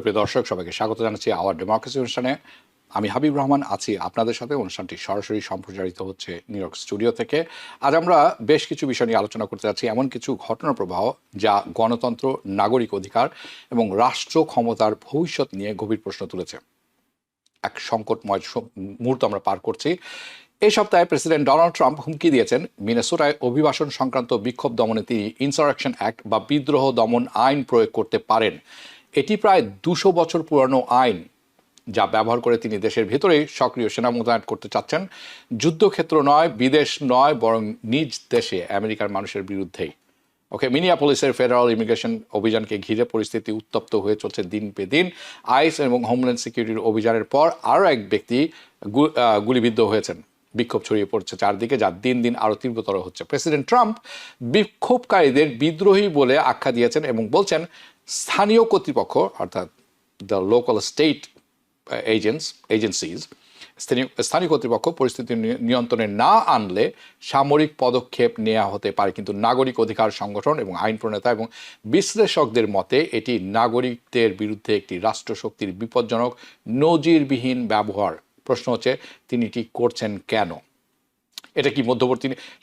প্রিয় দর্শক, সবাইকে স্বাগত জানাচ্ছি আওয়ার ডেমোক্রেসি অনুষ্ঠানে। আমি হাবিব রহমান আছি আপনাদের সাথে। অনুষ্ঠানটি সরাসরি সম্প্রচারিত হচ্ছে নিউ ইয়র্ক স্টুডিও থেকে। আজ আমরা বেশ কিছু বিষয় নিয়ে আলোচনা করতে যাচ্ছি, এমন কিছু ঘটনা প্রবাহ যা গণতন্ত্র, নাগরিক অধিকার এবং রাষ্ট্র ক্ষমতার ভবিষ্যৎ নিয়ে গভীর প্রশ্ন তুলেছে। এক সংকটময় মুহূর্ত আমরা পার করছি। এই সপ্তাহে প্রেসিডেন্ট ডোনাল্ড ট্রাম্প হুমকি দিয়েছেন, মিনেসোটায় অভিবাসন সংক্রান্ত বিক্ষোভ দমনে তিনি ইনসারেকশন অ্যাক্ট বা বিদ্রোহ দমন আইন প্রয়োগ করতে পারেন। এটি প্রায় 200 বছর পুরানো আইন, যা ব্যবহার করে তিনি দেশের ভেতরেই সক্রিয় সেনা মোতায়েন করতে চাচ্ছেন। যুদ্ধক্ষেত্র নয়, বিদেশ নয়, বরং নিজ দেশে আমেরিকার মানুষের বিরুদ্ধেই। মিনিয়াপলিসের ফেডারেল ইমিগ্রেশন অভিযানকে ঘিরে পরিস্থিতি উত্তপ্ত হয়ে চলছে দিন পে দিন। আইস এবং হোমল্যান্ড সিকিউরিটির অভিযানের পর আরও এক ব্যক্তি গুলিবিদ্ধ হয়েছেন। বিক্ষোভ ছড়িয়ে পড়ছে চারদিকে, যা দিন দিন আরও তীব্রতর হচ্ছে। প্রেসিডেন্ট ট্রাম্প বিক্ষোভকারীদের বিদ্রোহী বলে আখ্যা দিয়েছেন এবং বলছেন, স্থানীয় কর্তৃপক্ষ অর্থাৎ দ্য লোকাল স্টেট এজেন্সিজ, স্থানীয় কর্তৃপক্ষ পরিস্থিতি নিয়ন্ত্রণে না আনলে সামরিক পদক্ষেপ নেওয়া হতে পারে। কিন্তু নাগরিক অধিকার সংগঠন এবং আইন প্রণেতা এবং বিশ্লেষকদের মতে এটি নাগরিকদের বিরুদ্ধে একটি রাষ্ট্রশক্তির বিপজ্জনক নজিরবিহীন ব্যবহার। প্রশ্ন হচ্ছে, তিনি ঠিক করছেন কেন? এটা কি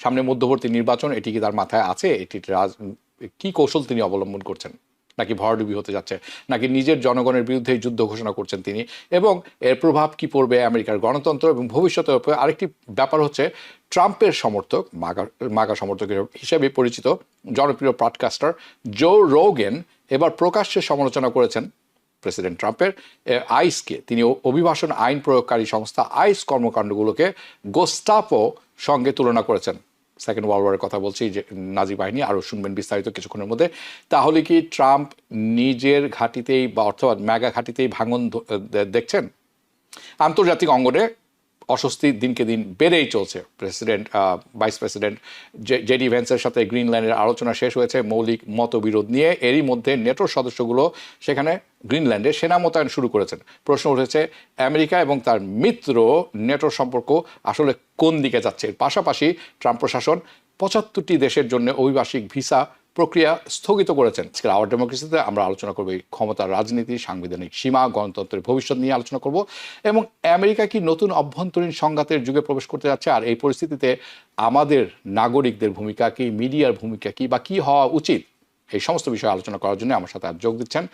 সামনে মধ্যবর্তী নির্বাচন, এটি কি তার মাথায় আছে? এটি কি কৌশল তিনি অবলম্বন করছেন? নাকি ভরাডুবি হতে যাচ্ছে? নাকি নিজের জনগণের বিরুদ্ধে যুদ্ধ ঘোষণা করছেন তিনি? এবং এর প্রভাব কি পড়বে আমেরিকার গণতন্ত্র এবং ভবিষ্যতের উপর? আরেকটি ব্যাপার হচ্ছে, ট্রাম্পের সমর্থক, মাগা সমর্থক হিসেবে পরিচিত জনপ্রিয় পডকাস্টার জো রোগেন এবার প্রকাশ্যে সমালোচনা করেছেন প্রেসিডেন্ট ট্রাম্পের আইসকে। তিনি অভিবাসন আইন প্রয়োগকারী সংস্থা আইস কর্মকাণ্ডগুলোকে গোস্টাপো সঙ্গে তুলনা করেছেন। সেকেন্ড ওয়ার্ল্ড ওয়ারের কথা বলছি, যে নাজি বাহিনী। আরও শুনবেন বিস্তারিত কিছুক্ষণের মধ্যে। তাহলে কি ট্রাম্প নিজের ঘাঁটিতেই বা অর্থাৎ ম্যাগা ঘাঁটিতেই ভাঙন দেখছেন? আন্তর্জাতিক অঙ্গনে অস্বস্তি দিনকে দিন বেড়েই চলছে। ভাইস প্রেসিডেন্ট জেডি ভ্যান্সের সাথে গ্রিনল্যান্ডের আলোচনা শেষ হয়েছে মৌলিক মতবিরোধ নিয়ে। এরই মধ্যে নেটোর সদস্যগুলো সেখানে গ্রিনল্যান্ডে সেনা মোতায়েন শুরু করেছেন। প্রশ্ন উঠেছে, আমেরিকা এবং তার মিত্র নেটোর সম্পর্ক আসলে কোন দিকে যাচ্ছে? এর পাশাপাশি ট্রাম্প প্রশাসন 75টি দেশের জন্য অভিবাসিক ভিসা প্রক্রিয়া স্থগিত করেছেন। আজকের আওয়ার ডেমোক্রেসিতে আমরা আলোচনা করব এই ক্ষমতার রাজনীতি, সাংবিধানিক সীমা, গণতন্ত্রের ভবিষ্যৎ নিয়ে আলোচনা করব এবং আমেরিকা কি নতুন অভ্যন্তরীণ সংঘাতের যুগে প্রবেশ করতে যাচ্ছে, আর এই পরিস্থিতিতে আমাদের নাগরিকদের ভূমিকা কি, মিডিয়ার ভূমিকা কি, বা কি হওয়া উচিত, এই সমস্ত বিষয়ে আলোচনা করার জন্য আমার সাথে আজ যোগ দিচ্ছেন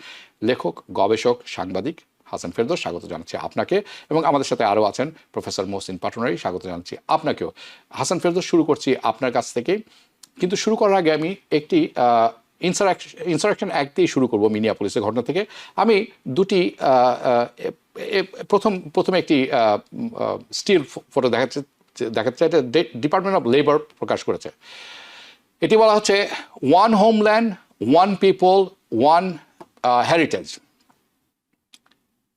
লেখক, গবেষক, সাংবাদিক হাসান ফেরদৌস। স্বাগত জানাচ্ছি আপনাকে। এবং আমাদের সাথে আরও আছেন প্রফেসর মহসিন পাটোয়ারি। স্বাগত জানাচ্ছি আপনাকেও। হাসান ফেরদৌস, শুরু করছি আপনার কাছ থেকে। কিন্তু শুরু করার আগে আমি একটি ইনসারেকশন অ্যাক্ট দিয়ে শুরু করবো, মিনিয়াপলিসের ঘটনা থেকে। আমি দুটি প্রথমে একটি স্টিল ফটো দেখাচ্ছে। এটা ডিপার্টমেন্ট অফ লেবার প্রকাশ করেছে। এটি বলা হচ্ছে, one homeland, one people, one heritage.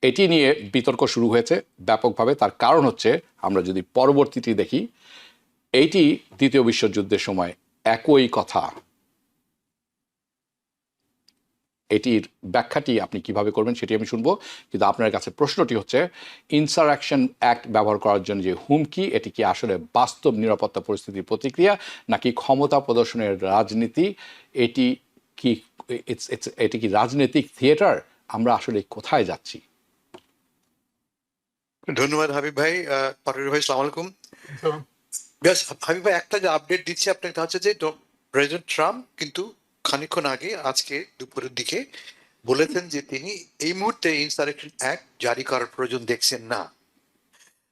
এটি নিয়ে বিতর্ক শুরু হয়েছে ব্যাপকভাবে। তার কারণ হচ্ছে, আমরা যদি পরবর্তীটি দেখি, এইটি দ্বিতীয় বিশ্বযুদ্ধের সময় একই কথা। এটির ব্যাখ্যাটি আপনি কিভাবে করবেন সেটি আমি শুনবো, কিন্তু আপনার কাছে প্রশ্নটি হচ্ছে, ইনসারেকশন অ্যাক্ট ব্যবহার করার জন্য যে হুমকি, এটি কি আসলে বাস্তব নিরাপত্তা পরিস্থিতির প্রতিক্রিয়া, নাকি ক্ষমতা প্রদর্শনের রাজনীতি? এটি কি রাজনৈতিক থিয়েটার? আমরা আসলে কোথায় যাচ্ছি? ধন্যবাদ হাবিব ভাই। পাটোয়ারি ভাই, আসসালামু আলাইকুম। হাবিব ভাই, একটা যে আপডেট দিচ্ছি আপনাকে, তা হচ্ছে যে প্রেসিডেন্ট ট্রাম্প কিন্তু খানিকক্ষণ আগে, আজকে দুপুরের দিকে বলেছেন যে তিনি এই মুহূর্তে ইনসারেকশন অ্যাক্ট জারি করার প্রয়োজন দেখছেন না।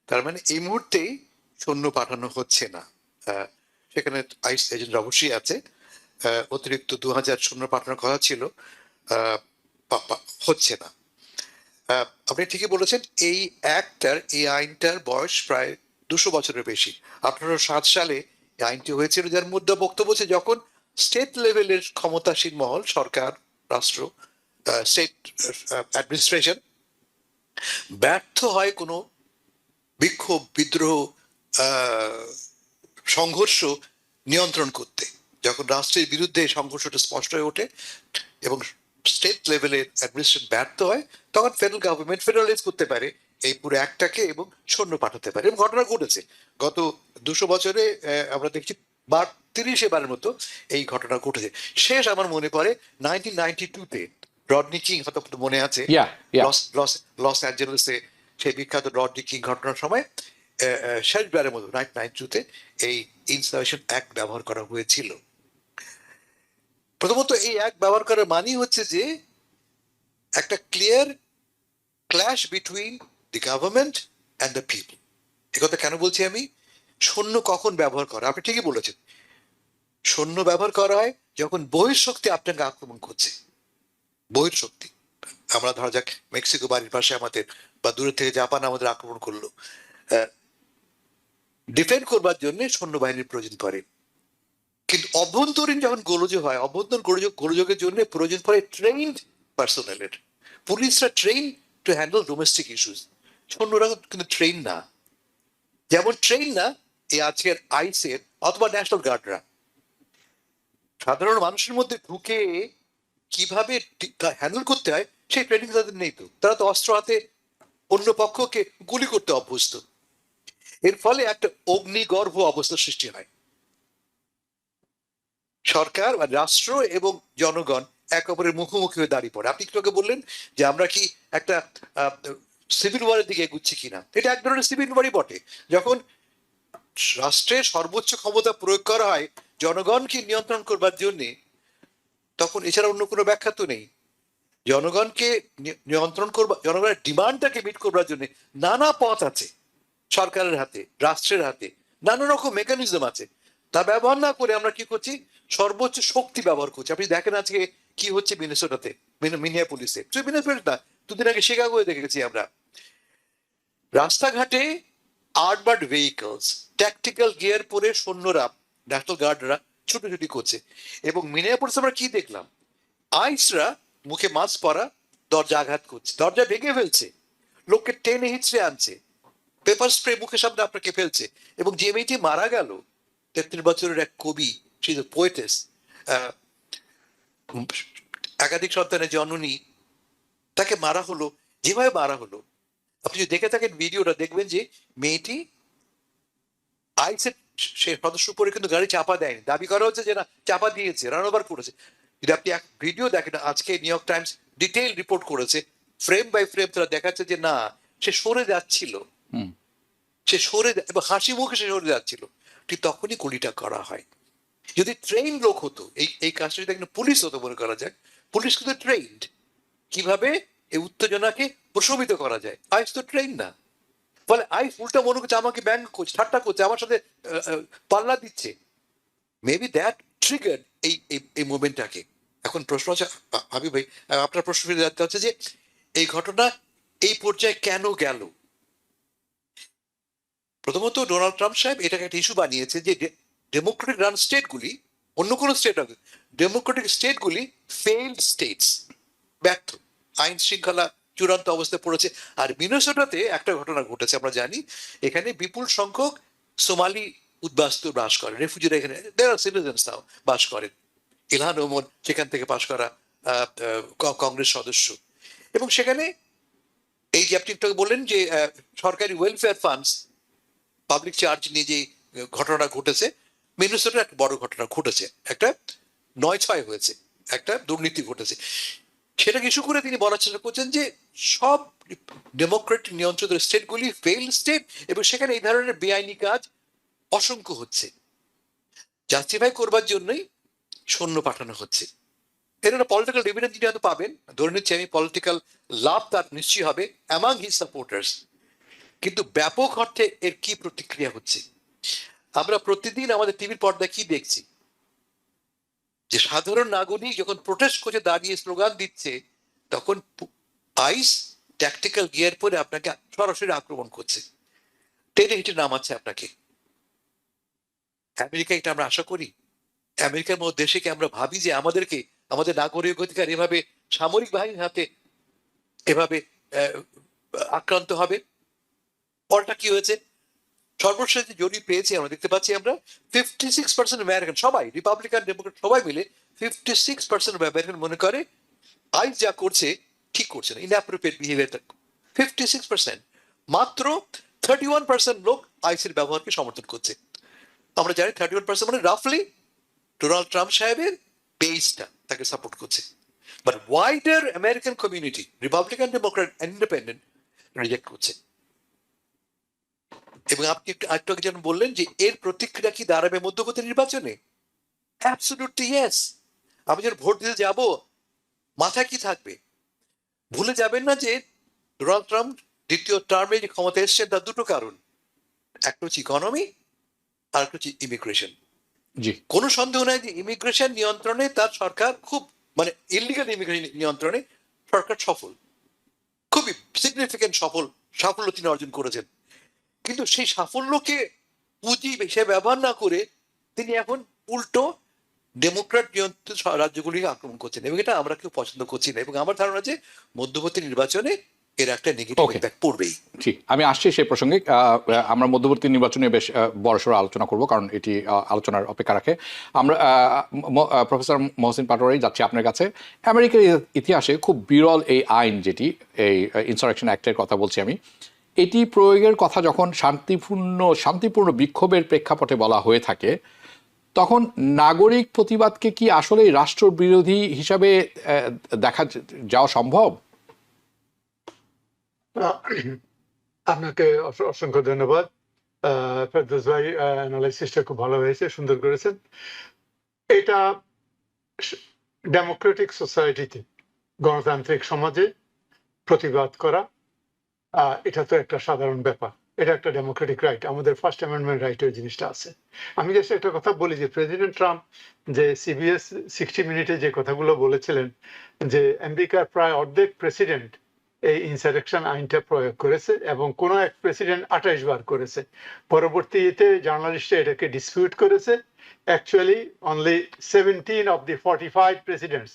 তার মানে এই মুহূর্তেই সৈন্য পাঠানো হচ্ছে না। সেখানে আইস এজেন্ট অবশ্যই আছে। অতিরিক্ত 2000 সৈন্য পাঠানোর কথা ছিল, হচ্ছে না। আপনি ঠিকই বলেছেন, এই আইনটার বয়স প্রায় 200 বছরের বেশি। 1807 সালে এই আইনটি হয়েছিল, যার মধ্যে বক্তব্য হচ্ছে, যখন স্টেট লেভেলের ক্ষমতাসীন মহল, সরকার, রাষ্ট্র, স্টেট অ্যাডমিনিস্ট্রেশন ব্যর্থ হয় কোনো বিক্ষোভ, বিদ্রোহ, সংঘর্ষ নিয়ন্ত্রণ করতে, যখন রাষ্ট্রের বিরুদ্ধে সংঘর্ষটা স্পষ্ট হয়ে ওঠে এবং স্টেট লেভেলের অ্যাডমিনিস্ট্রেশন ব্যর্থ হয়, তখন ফেডারেল গভর্নমেন্ট ফেডারালাইজ করতে পারে এই পুরো অ্যাক্টটাকে এবং সৈন্য পাঠাতে পারে। এবং ঘটনা ঘটেছে গত 200 বছরে। আমরা দেখছি 30 বারের মতো এই ঘটনা ঘটেছে। শেষ আমার মনে পড়ে 1992-তে রডনি কিং হয়তো আপনার মনে আছে, ইয়া ইয়া লস অ্যাঞ্জেলেসে সেই বিখ্যাত রডনি কিং ঘটনার সময় শেষবারের মতো 1992-তে এই ইনসার্ভেশন অ্যাক্ট ব্যবহার করা হয়েছিল। প্রথমত এই অ্যাক্ট ব্যবহার করার মানেই হচ্ছে যে একটা clear clash between the government and the people. একথা কেন বলছি আমি? সৈন্য কখন ব্যবহার করা, আপনি ঠিকই বলেছেন, সৈন্য ব্যবহার করা হয় যখন বহিঃশক্তি আপনাকে আক্রমণ করছে। বহিঃশক্তি, আমরা ধরা যাক মেক্সিকো বাড়ির পাশে আমাদের, বা দূরে থেকে জাপান আমাদের আক্রমণ করলো, ডিফেন্ড করবার জন্য সৈন্যবাহিনীর প্রয়োজন পড়ে। কিন্তু অভ্যন্তরীণ যখন গোলযোগ হয়, অভ্যন্তরীণ গোলযোগের জন্য প্রয়োজন পড়ে ট্রেইনড পার্সোনালের। পুলিশরা train to handle domestic issues, সৈন্যরা কিন্তু ট্রেন না। যেমন ট্রেন না এই আজকের আইসের অথবা ন্যাশনাল গার্ডরা। সাধারণ মানুষের মধ্যে ঢুকে কিভাবে হ্যান্ডেল করতে হয় সেই ট্রেনিং তাদের নেই। তো তারা তো অস্ত্র হাতে অন্য পক্ষকে গুলি করতে অভ্যস্ত। এর ফলে একটা অগ্নিগর্ভ অবস্থার সৃষ্টি হয়। সরকার বা রাষ্ট্র এবং জনগণ একে অপরের মুখোমুখি হয়ে দাঁড়িয়ে পড়ে। আপনি একটু আগে বললেন যে আমরা কি একটা সিভিল ওয়ারের দিকে এগুচ্ছি কিনা। এটা এক ধরনের সিভিল ওয়ারই বটে। যখন রাষ্ট্রের সর্বোচ্চ ক্ষমতা প্রয়োগ করা হয় জনগণকে নিয়ন্ত্রণ করবার জন্য, তখন এছাড়া অন্য কোনো ব্যাখ্যা তো নেই। জনগণকে নিয়ন্ত্রণ করবার, জনগণের ডিমান্ডটাকে মিট করবার জন্য নানা পথ আছে সরকারের হাতে, রাষ্ট্রের হাতে নানা রকম মেকানিজম আছে। তা ব্যবহার না করে আমরা কি করছি, সর্বোচ্চ শক্তি ব্যবহার করছি। আপনি দেখেন আজকে কি হচ্ছে মিনেসোটাতে, মিনিয়াপলিসে, মিনিয়াপলিস না, দুদিন আগে শিকাগোয় দেখে গেছি আমরা। রাস্তাঘাটে আর্মার্ড ভেহিকলস, ট্যাকটিক্যাল গিয়ার পরে সৈন্যরা, ন্যাশনাল গার্ডরা ছুটোছুটি করছে। এবং মিনিয়াপলিসে আমরা কি দেখলাম, আইসরা মুখে মাস্ক পরা দরজা আঘাত করছে, দরজা ভেঙে ফেলছে, লোককে টেনে হিচড়ে আনছে, পেপার স্প্রে মুখের সামনে আপনাকে ফেলছে। এবং যে মেয়েটি মারা গেল, 33 বছরের এক কবি, সে পোয়েটেস, একাধিক সন্তানের জননী, তাকে মারা হলো যেভাবে মারা হলো। আপনি যদি দেখে থাকেন ভিডিওটা, দেখবেন যে মেয়েটি আইসের সে সদস্য উপরে কিন্তু গাড়ি চাপা দেয়নি, দাবি করা হচ্ছে যে না চাপা দিয়েছে, রান ওভার করেছে। যদি আপনি এক ভিডিও দেখেন, আজকে new York Times detail report করেছে, ফ্রেম বাই ফ্রেম তারা দেখাচ্ছে যে না, সে সরে যাচ্ছিল, সে সরে এবং হাসি মুখে সে সরে যাচ্ছিল। ঠিক তখনই গুলিটা করা হয়। যদি ট্রেন লোক হতো, এই কাজটা যদি একটা পুলিশ হতো মনে করা যাক, পুলিশ কিন্তু ট্রেন্ড কিভাবে এই উত্তেজনাকে প্রশমিত করা যায়। আইস তো ট্রেন না। ফলে আইস উল্টা মনে করছে আমাকে ব্যঙ্গ করছে, ঠাট্টা করছে, আমার সাথে পাল্লা দিচ্ছে। মেবি দ্যাট ট্রিগার্ড এই মুভমেন্টটাকে। এখন প্রশ্ন আছে হাবিব ভাই, আপনার প্রশ্ন ফিরে যাতে হচ্ছে যে এই ঘটনা এই পর্যায়ে কেন গেল। প্রথমত ডোনাল্ড ট্রাম্প সাহেব এটাকে একটা ইস্যু বানিয়েছে যে ডেমোক্রেটিক রান স্টেটগুলি, অন্য কোনো স্টেট, ডেমোক্রেটিক স্টেটগুলি ফেইল্ড স্টেটস, ব্যর্থ, আইন শৃঙ্খলা চূড়ান্ত অবস্থায় পড়েছে। আর মিনেসোটাতে একটা ঘটনা ঘটেছে আমরা জানি, এখানে বিপুল সংখ্যক সোমালি উদ্বাস্তু বাস করেন, রেফিউজিরা এখানে সিটিজেন্স তাও বাস করেন। ইলহান ওমর সেখান থেকে পাশ করা কংগ্রেস সদস্য। এবং সেখানে এই যে আপনি একটু বললেন যে সরকারি ওয়েলফেয়ার ফান্ডস, পাবলিক চার্জ নিয়ে যে ঘটনা ঘটেছে, মিনেসোটার একটা বড় ঘটনা ঘটেছে, একটা 9/6 হয়েছে, একটা দুর্নীতি ঘটেছে। সেটাকে ইস্যু করে তিনি বলার চেষ্টা করছেন যে সব ডেমোক্রেটিক নিয়ন্ত্রিত স্টেটগুলি ফেইল স্টেট, এবং সেখানে এই ধরনের বেআইনি কাজ অসংখ্য হচ্ছে। জাস্টিফাই করবার জন্যই সৈন্য পাঠানো হচ্ছে। এর একটা পলিটিক্যাল ডিভিডেন্ড তিনি হয়তো পাবেন, ধরে নিচ্ছি আমি, পলিটিক্যাল লাভ তার নিশ্চয়ই হবে অ্যামাং হিজ সাপোর্টার্স। কিন্তু ব্যাপক অর্থে এর কি প্রতিক্রিয়া হচ্ছে আমরা প্রতিদিন আমাদের টিভির পর্দায় কি দেখছি, যে সাধারণ নাগরিক যখন প্রোটেস্ট করছে, দাঁড়িয়ে স্লোগান দিচ্ছে, তখন আইস ট্যাকটিক্যাল গিয়ার পরে আপনাকে সরাসরি আক্রমণ করছে, টেনে হিটে নামাচ্ছে আপনাকে। আমেরিকা এটা আমরা আশা করি? আমেরিকার মতো দেশে কি আমরা ভাবি যে আমাদেরকে, আমাদের নাগরিক অধিকার এভাবে সামরিক বাহিনীর হাতে এভাবে আক্রান্ত হবে? ফলটা কি হয়েছে? সর্বশেষ যে জরিপ পেয়েছি আমরা, দেখতে পাচ্ছি আমরা 56% আমেরিকান, সবাই রিপাবলিকান ডেমোক্রেট সবাই মিলে 56% আমেরিকান মনে করে আইস যা করছে ঠিক করছে না, ইনঅ্যাপ্রোপ্রিয়েট বিহেভিয়ার। 56%। মাত্র 31% লোক আইসের ব্যবহারকে সমর্থন করছে। আমরা জানি 31% মানে রাফলি ডোনাল্ড ট্রাম্প সাহেবের বেসটা তাকে সাপোর্ট করছে। But wider American community, Republican, Democrat, independent reject করছে। এবং আপনি একটু আগে যেন বললেন যে এর প্রতিক্রিয়া কি দাঁড়াবে মধ্যবর্তী নির্বাচনে? Absolutely yes. আমি যখন ভোট দিতে যাব, মাথায় কি থাকবে? ভুলে যাবেন না যে ডোনাল্ড ট্রাম্প দ্বিতীয় টার্মে যে ক্ষমতা এসছেন তার দুটো কারণ, একটা হচ্ছে ইকোনমি আর একটা হচ্ছে ইমিগ্রেশন। জি, কোনো সন্দেহ নাই যে ইমিগ্রেশন নিয়ন্ত্রণে তার সরকার খুব, মানে ইলিগাল ইমিগ্রেশন নিয়ন্ত্রণে সরকার সফল, খুবই সিগনিফিকেন্ট সাফল্য তিনি অর্জন করেছেন। কিন্তু সেই সাফল্যকে পুঁজি হিসেবে ব্যবহার না করে তিনি এখন উল্টো ডেমোক্র্যাট নিয়ন্ত্রিত রাজ্যগুলিকে আক্রমণ করছেন, এবং এটা আমরা কেউ পছন্দ করছি না। এবং আমার ধারণা যে মধ্যবর্তী নির্বাচনে এর একটা নেগেটিভ Okay. ইম্প্যাক্ট পড়বেই। জি, আমি আসছি সেই প্রসঙ্গে। আমরা মধ্যবর্তী নির্বাচনে বেশ বড়সড় আলোচনা করব, কারণ এটি আলোচনার অপেক্ষা রাখে। আমরা প্রফেসর মহসিন পাটোয়ারি যাচ্ছি আপনার কাছে। আমেরিকার ইতিহাসে খুব বিরল এই আইন, যেটি এই ইনসারেকশন অ্যাক্টের কথা বলছি আমি, এটি প্রয়োগের কথা যখন শান্তিপূর্ণ বিক্ষোভের প্রেক্ষাপটে বলা হয়ে থাকে, তখন নাগরিক প্রতিবাদকে কি আসলে রাষ্ট্রবিরোধী হিসাবে দেখা যাওয়া সম্ভব? আপনাকে অসংখ্য ধন্যবাদ। ফেরদৌস ভাই, অ্যানালাইসিসটা খুব ভালো হয়েছে, সুন্দর করেছেন। এটা ডেমোক্রেটিক সোসাইটিতে, গণতান্ত্রিক সমাজে প্রতিবাদ করা, এটা তো একটা সাধারণ ব্যাপার। এটা একটা ডেমোক্রেটিক রাইট, আমাদের ফার্স্ট অ্যামেন্ডমেন্ট রাইটের জিনিসটা আছে। আমি জাস্ট একটা কথা বলি যে প্রেসিডেন্ট ট্রাম্প যে CBS 60 মিনিটে যে কথাগুলো বলেছিলেন, যে আমেরিকার প্রায় অর্ধেক প্রেসিডেন্ট এই ইনসারেকশন আইনটা প্রয়োগ করেছে, এবং কোনো এক প্রেসিডেন্ট 28 বার করেছে। পরবর্তীতে জার্নালিস্টরা এটাকে ডিসপিউট করেছে। Actually only 17 of the 45 presidents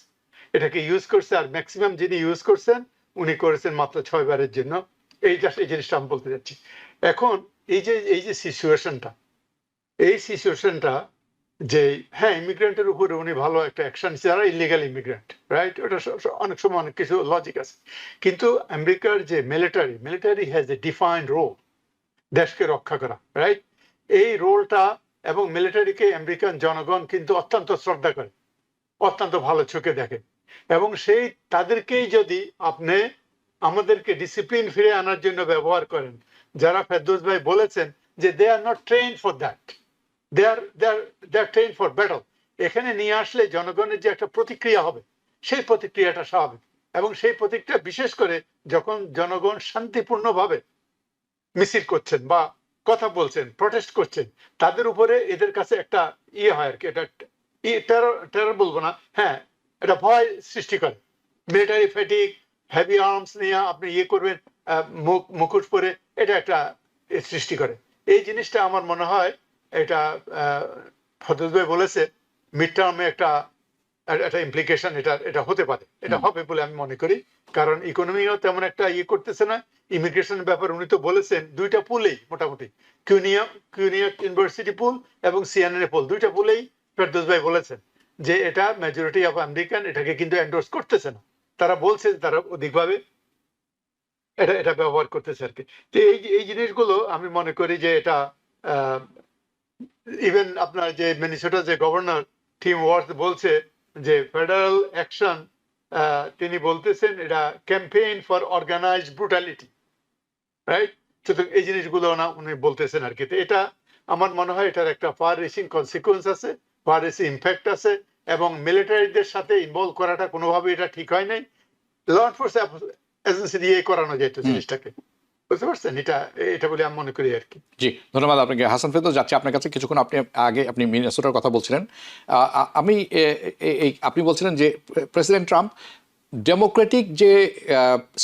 এটাকে ইউজ করছে, আর ম্যাক্সিমাম যিনি ইউজ করছেন উনি করেছেন মাত্র 6 বারের জন্য। এই জিনিসটা আমি বলতে চাচ্ছি। এখন এই যে সিচুয়েশনটা যে হ্যাঁ, ইমিগ্রেন্টের উপরে উনি ভালো একটা অ্যাকশন, যারা ইলিগাল ইমিগ্রেন্ট, রাইট, ওটা অনেক সময় অনেক কিছু লজিক আছে। কিন্তু আমেরিকার যে military has a defined role, দেশকে রক্ষা করা, রাইট। এই রোলটা এবং মিলিটারিকে আমেরিকান জনগণ কিন্তু অত্যন্ত শ্রদ্ধা করে, অত্যন্ত ভালো চোখে দেখে। এবং সেই তাদেরকেই যদি আপনি আমাদেরকে ডিসিপ্লিন ফিরে আনার জন্য ব্যবহার করেন, যারা ফেরদৌস ভাই বলেছেন যে they are not train for that, they are train for battle, এখানে নিয়ে আসলে জনগণের যে একটা প্রতিক্রিয়া হবে, সেই প্রতিক্রিয়াটা স্বাভাবিক। এবং সেই প্রতিক্রিয়া বিশেষ করে যখন জনগণ শান্তিপূর্ণভাবে মিছিল করছেন বা কথা বলছেন, প্রটেস্ট করছেন, তাদের উপরে এদের কাছে একটা হয় আর কি, এটা টেরর বলবো না, হ্যাঁ, এটা ভয় সৃষ্টি করে। মিলিটারি ফ্যাটিক, হেভি আর্মস নিয়ে আপনি করবেন, মুখোশ পরে, এটা একটা সৃষ্টি করে। এই জিনিসটা আমার মনে হয় এটা ফজল ভাই বলেছে মিড টার্মে একটা ইমপ্লিকেশন এটা হতে পারে, এটা হবে বলে আমি মনে করি। কারণ ইকোনমিও তেমন একটা করতেছে না। ইমিগ্রেশনের ব্যাপারে উনি তো বলেছেন দুইটা পুলেই মোটামুটি, কিউনিয়া ইউনিভার্সিটি পুল এবং সিএনএন পুল, দুইটা পুলেই ফেরদৌস ভাই বলেছেন যে এটা মেজরিটি অফ আমেরিকান এটাকে কিন্তু এন্ডোর্স করতেছে না। তারা বলছে তারা অধিকভাবে এটা ব্যবহার করতেছে আর কি। তো এই জিনিসগুলো আমি মনে করি যে এটা ইভেন আপনার যে মিনেসোটা যে গভর্নর টিম ওয়ার্থ বলছে যে ফেডারেল অ্যাকশন, তিনি বলতেছেন এটা campaign for organised brutality, right. সুতরাং এই জিনিসগুলো না উনি বলতেছেন আর কি। এটা আমার মনে হয় এটার একটা ফার রিচিং কনসিকুয়েন্স আছে, ফার রিচিং ইম্প্যাক্ট আছে, এবং মিলিটারিদের সাথে ইনভলভ করাটা কোনোভাবে এটা ঠিক হয় নাই। ল এনফোর্সমেন্ট এজেন্সি দিয়ে করানো যেত জিনিসটাকে, বুঝতে পারছেন? এটা বলে আমি মনে করি আর কি। জি, ধন্যবাদ আপনাকে। হাসান ফেরদৌস, যাচ্ছি আপনার কাছে। কিছুক্ষণ আপনি মিনেসোটার কথা বলছিলেন। আমি আপনি বলছিলেন যে প্রেসিডেন্ট ট্রাম্প ডেমোক্রেটিক যে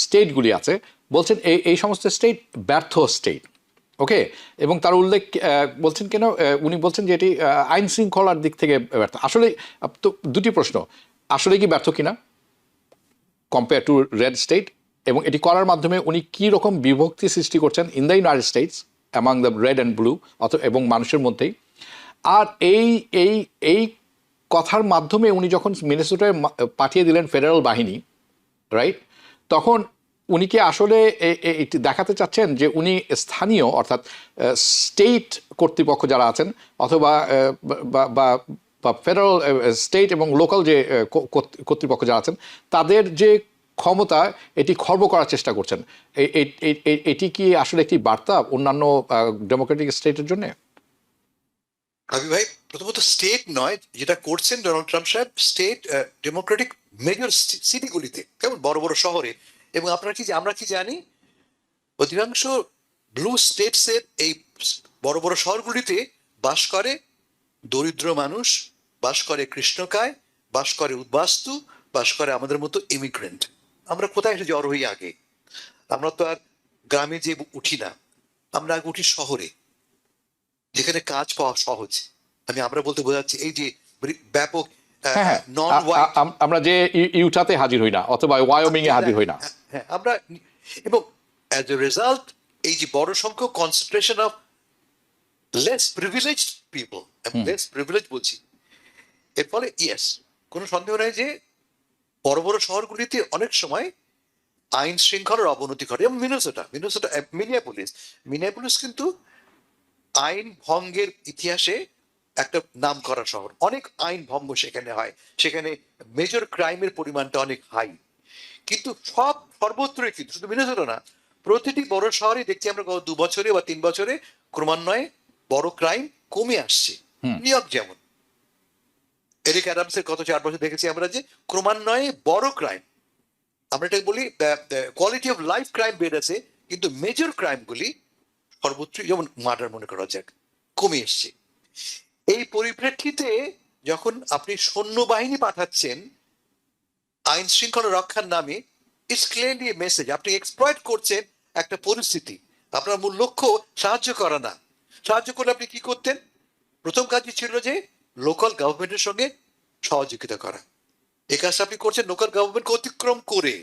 স্টেটগুলি আছে, বলছেন এই সমস্ত স্টেট ব্যর্থ স্টেট, ওকে, এবং তার উল্লেখ বলছেন কেন, উনি বলছেন যে এটি আইন শৃঙ্খলার দিক থেকে ব্যর্থ। আসলে তো দুটি প্রশ্ন, আসলে কি ব্যর্থ কিনা কম্পেয়ার টু রেড স্টেট, এবং এটি করার মাধ্যমে উনি কী রকম বিভক্তি সৃষ্টি করছেন in the United states among the red and blue এবং মানুষের মধ্যেই। আর এই কথার মাধ্যমে উনি যখন মিনেসোটায় পাঠিয়ে দিলেন ফেডারেল বাহিনী, রাইট, তখন উনি কি আসলে দেখাতে চাচ্ছেন যে উনি স্থানীয়, অর্থাৎ স্টেট কর্তৃপক্ষ যারা আছেন, অথবা বা বা ফেডারেল স্টেট এবং লোকাল যে কর্তৃপক্ষ যারা আছেন তাদের যে ক্ষমতা এটি খর্ব করার চেষ্টা করছেন। এটি কি আসলে একটি বার্তা অন্যান্য ডেমোক্রেটিক স্টেটের জন্য? রবি ভাই, প্রথমত স্টেট নয়, যেটা করছেন ডোনাল্ড ট্রাম্প সাহেব, স্টেট ডেমোক্রেটিক মেজর সিটিগুলিতে, কেমন বড় বড় শহরে। এবং আমরা কি জানি, অধিকাংশ ব্লু স্টেটস এর এই বড় বড় শহরগুলিতে বাস করে দরিদ্র মানুষ, বাস করে কৃষ্ণকায়, বাস করে উদ্বাস্তু, বাস করে আমাদের মতো ইমিগ্রেন্ট। আমরা কোথায় এসে জড়ো হই আগে? আমরা তো আর গ্রামে যে উঠি না, আমরা আগে উঠি শহরে, যেখানে কাজ পাওয়া সহজ। আমরা বলতে বোঝাচ্ছি এই যে ব্যাপক নন হোয়াইট, আমরা যে ইউটাতে হাজির হই না অথবা ওয়ায়োমিং এ হাজির হই না। হ্যাঁ আমরা, এবং অ্যাজ এ রেজাল্ট এই যে বড় সংখ্যক concentration of less privileged people, less privilege বলছি, এর ফলে ইয়েস, কোনো সন্দেহ নেই যে বড় বড় শহরগুলিতে অনেক সময় আইন শৃঙ্খলার অবনতি ঘটে। যেমন মিনিয়াপোলিস কিন্তু আইন ভঙ্গের ইতিহাসে একটা নাম করা শহর। অনেক আইন ভঙ্গ সেখানে হয়, সেখানে মেজর ক্রাইমের পরিমাণটা অনেক হাই। কিন্তু সর্বত্রই, কিন্তু শুধু মিনেসোটা না, প্রতিটি বড় শহরে দেখছি আমরা গত 2 বছরে বা 3 বছরে ক্রমান্বয়ে বড় ক্রাইম কমে আসছে। নিউ ইয়র্ক যেমন, এরিক অ্যাডামসের গত 4 বছর দেখেছি আমরা যে ক্রমান্বয়ে বড় ক্রাইম, আমরা এটা বলি কোয়ালিটি অফ লাইফ ক্রাইম বেড়েছে, কিন্তু মেজর ক্রাইমগুলি সর্বত্রই, যেমন মার্ডার মনে করা যাক, কমে এসছে। এই পরিপ্রেক্ষিতে যখন আপনি সৈন্যবাহিনী পাঠাচ্ছেন আইন শৃঙ্খলা রক্ষার নামে, ইটস ক্লিয়ারলি এ মেসেজ আপনি এক্সপ্লয়েট করছেন একটা পরিস্থিতি। আপনার মূল লক্ষ্য সাহায্য করা না। সাহায্য করলে আপনি কি করতেন? প্রথম কাজই ছিল যে লোকাল গভর্নমেন্টের সঙ্গে সহযোগিতা করা। এই কাজটা আপনি করছেন লোকাল গভর্নমেন্টকে অতিক্রম করে।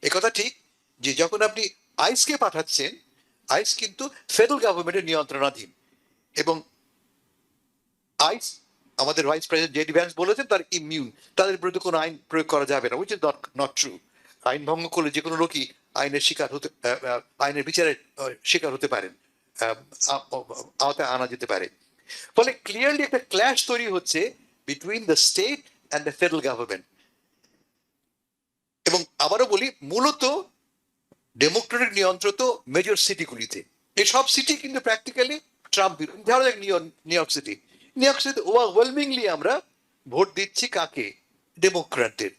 একথা ঠিক যে যখন আপনি আইসকে পাঠাচ্ছেন, আইস কিন্তু ফেডারেল গভর্নমেন্টের নিয়ন্ত্রণাধীন, এবং আইস, আমাদের ভাইস প্রেসিডেন্ট জেডি ভ্যান্স বলেছেন, তার ইমিউন, তাদের বিরুদ্ধে কোনো আইন প্রয়োগ করা যাবে না, উইচ ইজ নট ট্রু। আইন ভঙ্গ করলে যে কোনো লোকই আইনের বিচারের শিকার হতে পারেন, আওতায় আনা যেতে পারে। ফলে ক্লিয়ারলি একটা ক্ল্যাশ তৈরি হচ্ছে between the state and the federal government. এবং আবারও বলি, মূলত ডেমোক্রেটিক নিয়ন্ত্রিত মেজর সিটিগুলিতে, এই সব সিটি কিন্তু প্র্যাকটিক্যালি ট্রাম্প বিরোধী। ধরো নিউ ইয়র্ক সিটি ওভারওয়েলমিংলি আমরা ভোট দিচ্ছি কাকে? ডেমোক্র্যাটদের।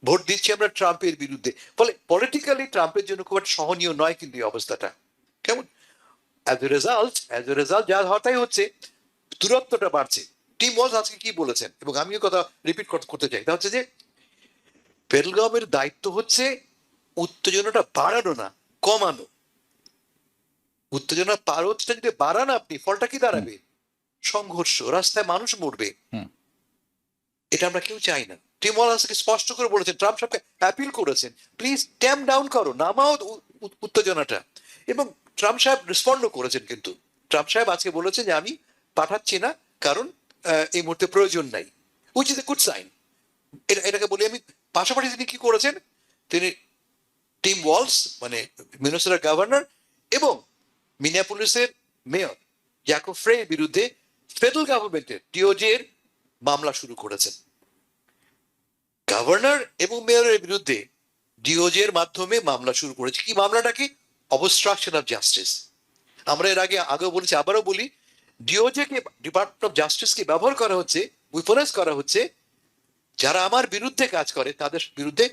ভোট দিচ্ছি আমরা ট্রাম্পের বিরুদ্ধে। ফলে পলিটিক্যালি ট্রাম্পের জন্য খুব একটা সহনীয় নয় কিন্তু এই অবস্থাটা। কেমন? অ্যাজ এ রেজাল্ট যা হতাই হচ্ছে, দূরত্বটা বাড়ছে। টিম ওয়ালস আজকে কি বলেছেন, এবং আমিও কথা রিপিট করতে চাই, তা হচ্ছে যে ফেডারেল গভর্নমেন্টের দায়িত্ব হচ্ছে উত্তেজনাটা বাড়ানো না কমানো। উত্তেজনা পারদটা যদি বাড়ান আপনি, ফলটা কি দাঁড়াবে? সংঘর্ষ, রাস্তায় মানুষ মরবে। এটা আমরা কেউ চাই না। টিম ওয়ালস স্পষ্ট করে বলেছেন, ট্রাম্প সাহেবকে অ্যাপিল করেছেন, প্লিজ ট্যাম্প ডাউন করো, নামাও উত্তেজনাটা। এবং ট্রাম্প সাহেব রেসপন্ডও করেছেন। কিন্তু ট্রাম্প সাহেব আজকে বলেছেন যে আমি পাঠাচ্ছি না, কারণ এই মুহূর্তে প্রয়োজন নাই, which is a good sign. এটাকে বলি আমি। পাশাপাশি তিনি কি করেছেন, তিনি টিম ওয়ালস মানে মিনেসোটার গভর্নর এবং মিনিয়াপোলিসের মেয়র জ্যাকব ফ্রের বিরুদ্ধে ফেডারেল গভর্নমেন্টের ডিওজে এর মামলা শুরু করেছেন। গভর্নর এবং মেয়রের বিরুদ্ধে ডিওজে এর মাধ্যমে মামলা শুরু করেছে। কি মামলাটা? কি? Obstruction of justice. আমরা এর আগেও বলেছি, আবারও বলি, ডিওজে কে, ডিপার্টমেন্ট অফ জাস্টিসকে ব্যবহার করা হচ্ছে, উইপনাইজ করা হচ্ছে যারা আমার বিরুদ্ধে কাজ করে তাদের বিরুদ্ধে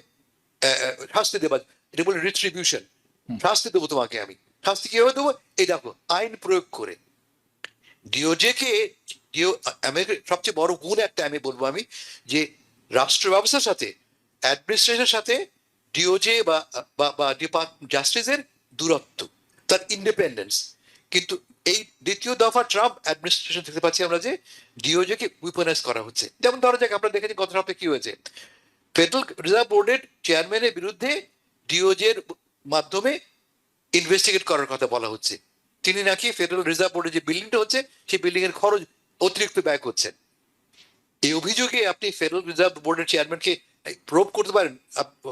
শাস্তি দেওয়া। এটা বলে রিট্রিবিউশন, শাস্তি দেবো তোমাকে আমি। শাস্তি কিভাবে দেবো? এই দেখো, আইন প্রয়োগ করে। ডিওজে কে, আমেরিকার সবচেয়ে বড় গুণ একটা আমি বলবো আমি, যে রাষ্ট্র ব্যবস্থার সাথে, অ্যাডমিনিস্ট্রেশনের সাথে ডিওজে বা ডিপার্টমেন্ট জাস্টিসের দূরত্ব, তার ইন্ডিপেন্ডেন্স। কিন্তু এই দ্বিতীয় দফা ট্রাম্প অ্যাডমিনিস্ট্রেশন দেখতে পাচ্ছি আমরা যে ডিওজে কে উইপনাইজ করা হচ্ছে। যেমন ধরো যাক, আমরা দেখেছি গত সপ্তাহে কি হয়েছে, ফেডারেল রিজার্ভ বোর্ডের চেয়ারম্যানের বিরুদ্ধে ডিওজে এর মাধ্যমে ইনভেস্টিগেট করার কথা বলা হচ্ছে। তিনি নাকি ফেডারেল রিজার্ভ বোর্ডের যে বিল্ডিংটা হচ্ছে সেই বিল্ডিং এর খরচ অতিরিক্ত ব্যয় করছেন। এই অভিযোগে আপনি ফেডারেল রিজার্ভ বোর্ডের চেয়ারম্যানকে প্রোব করতে পারেন,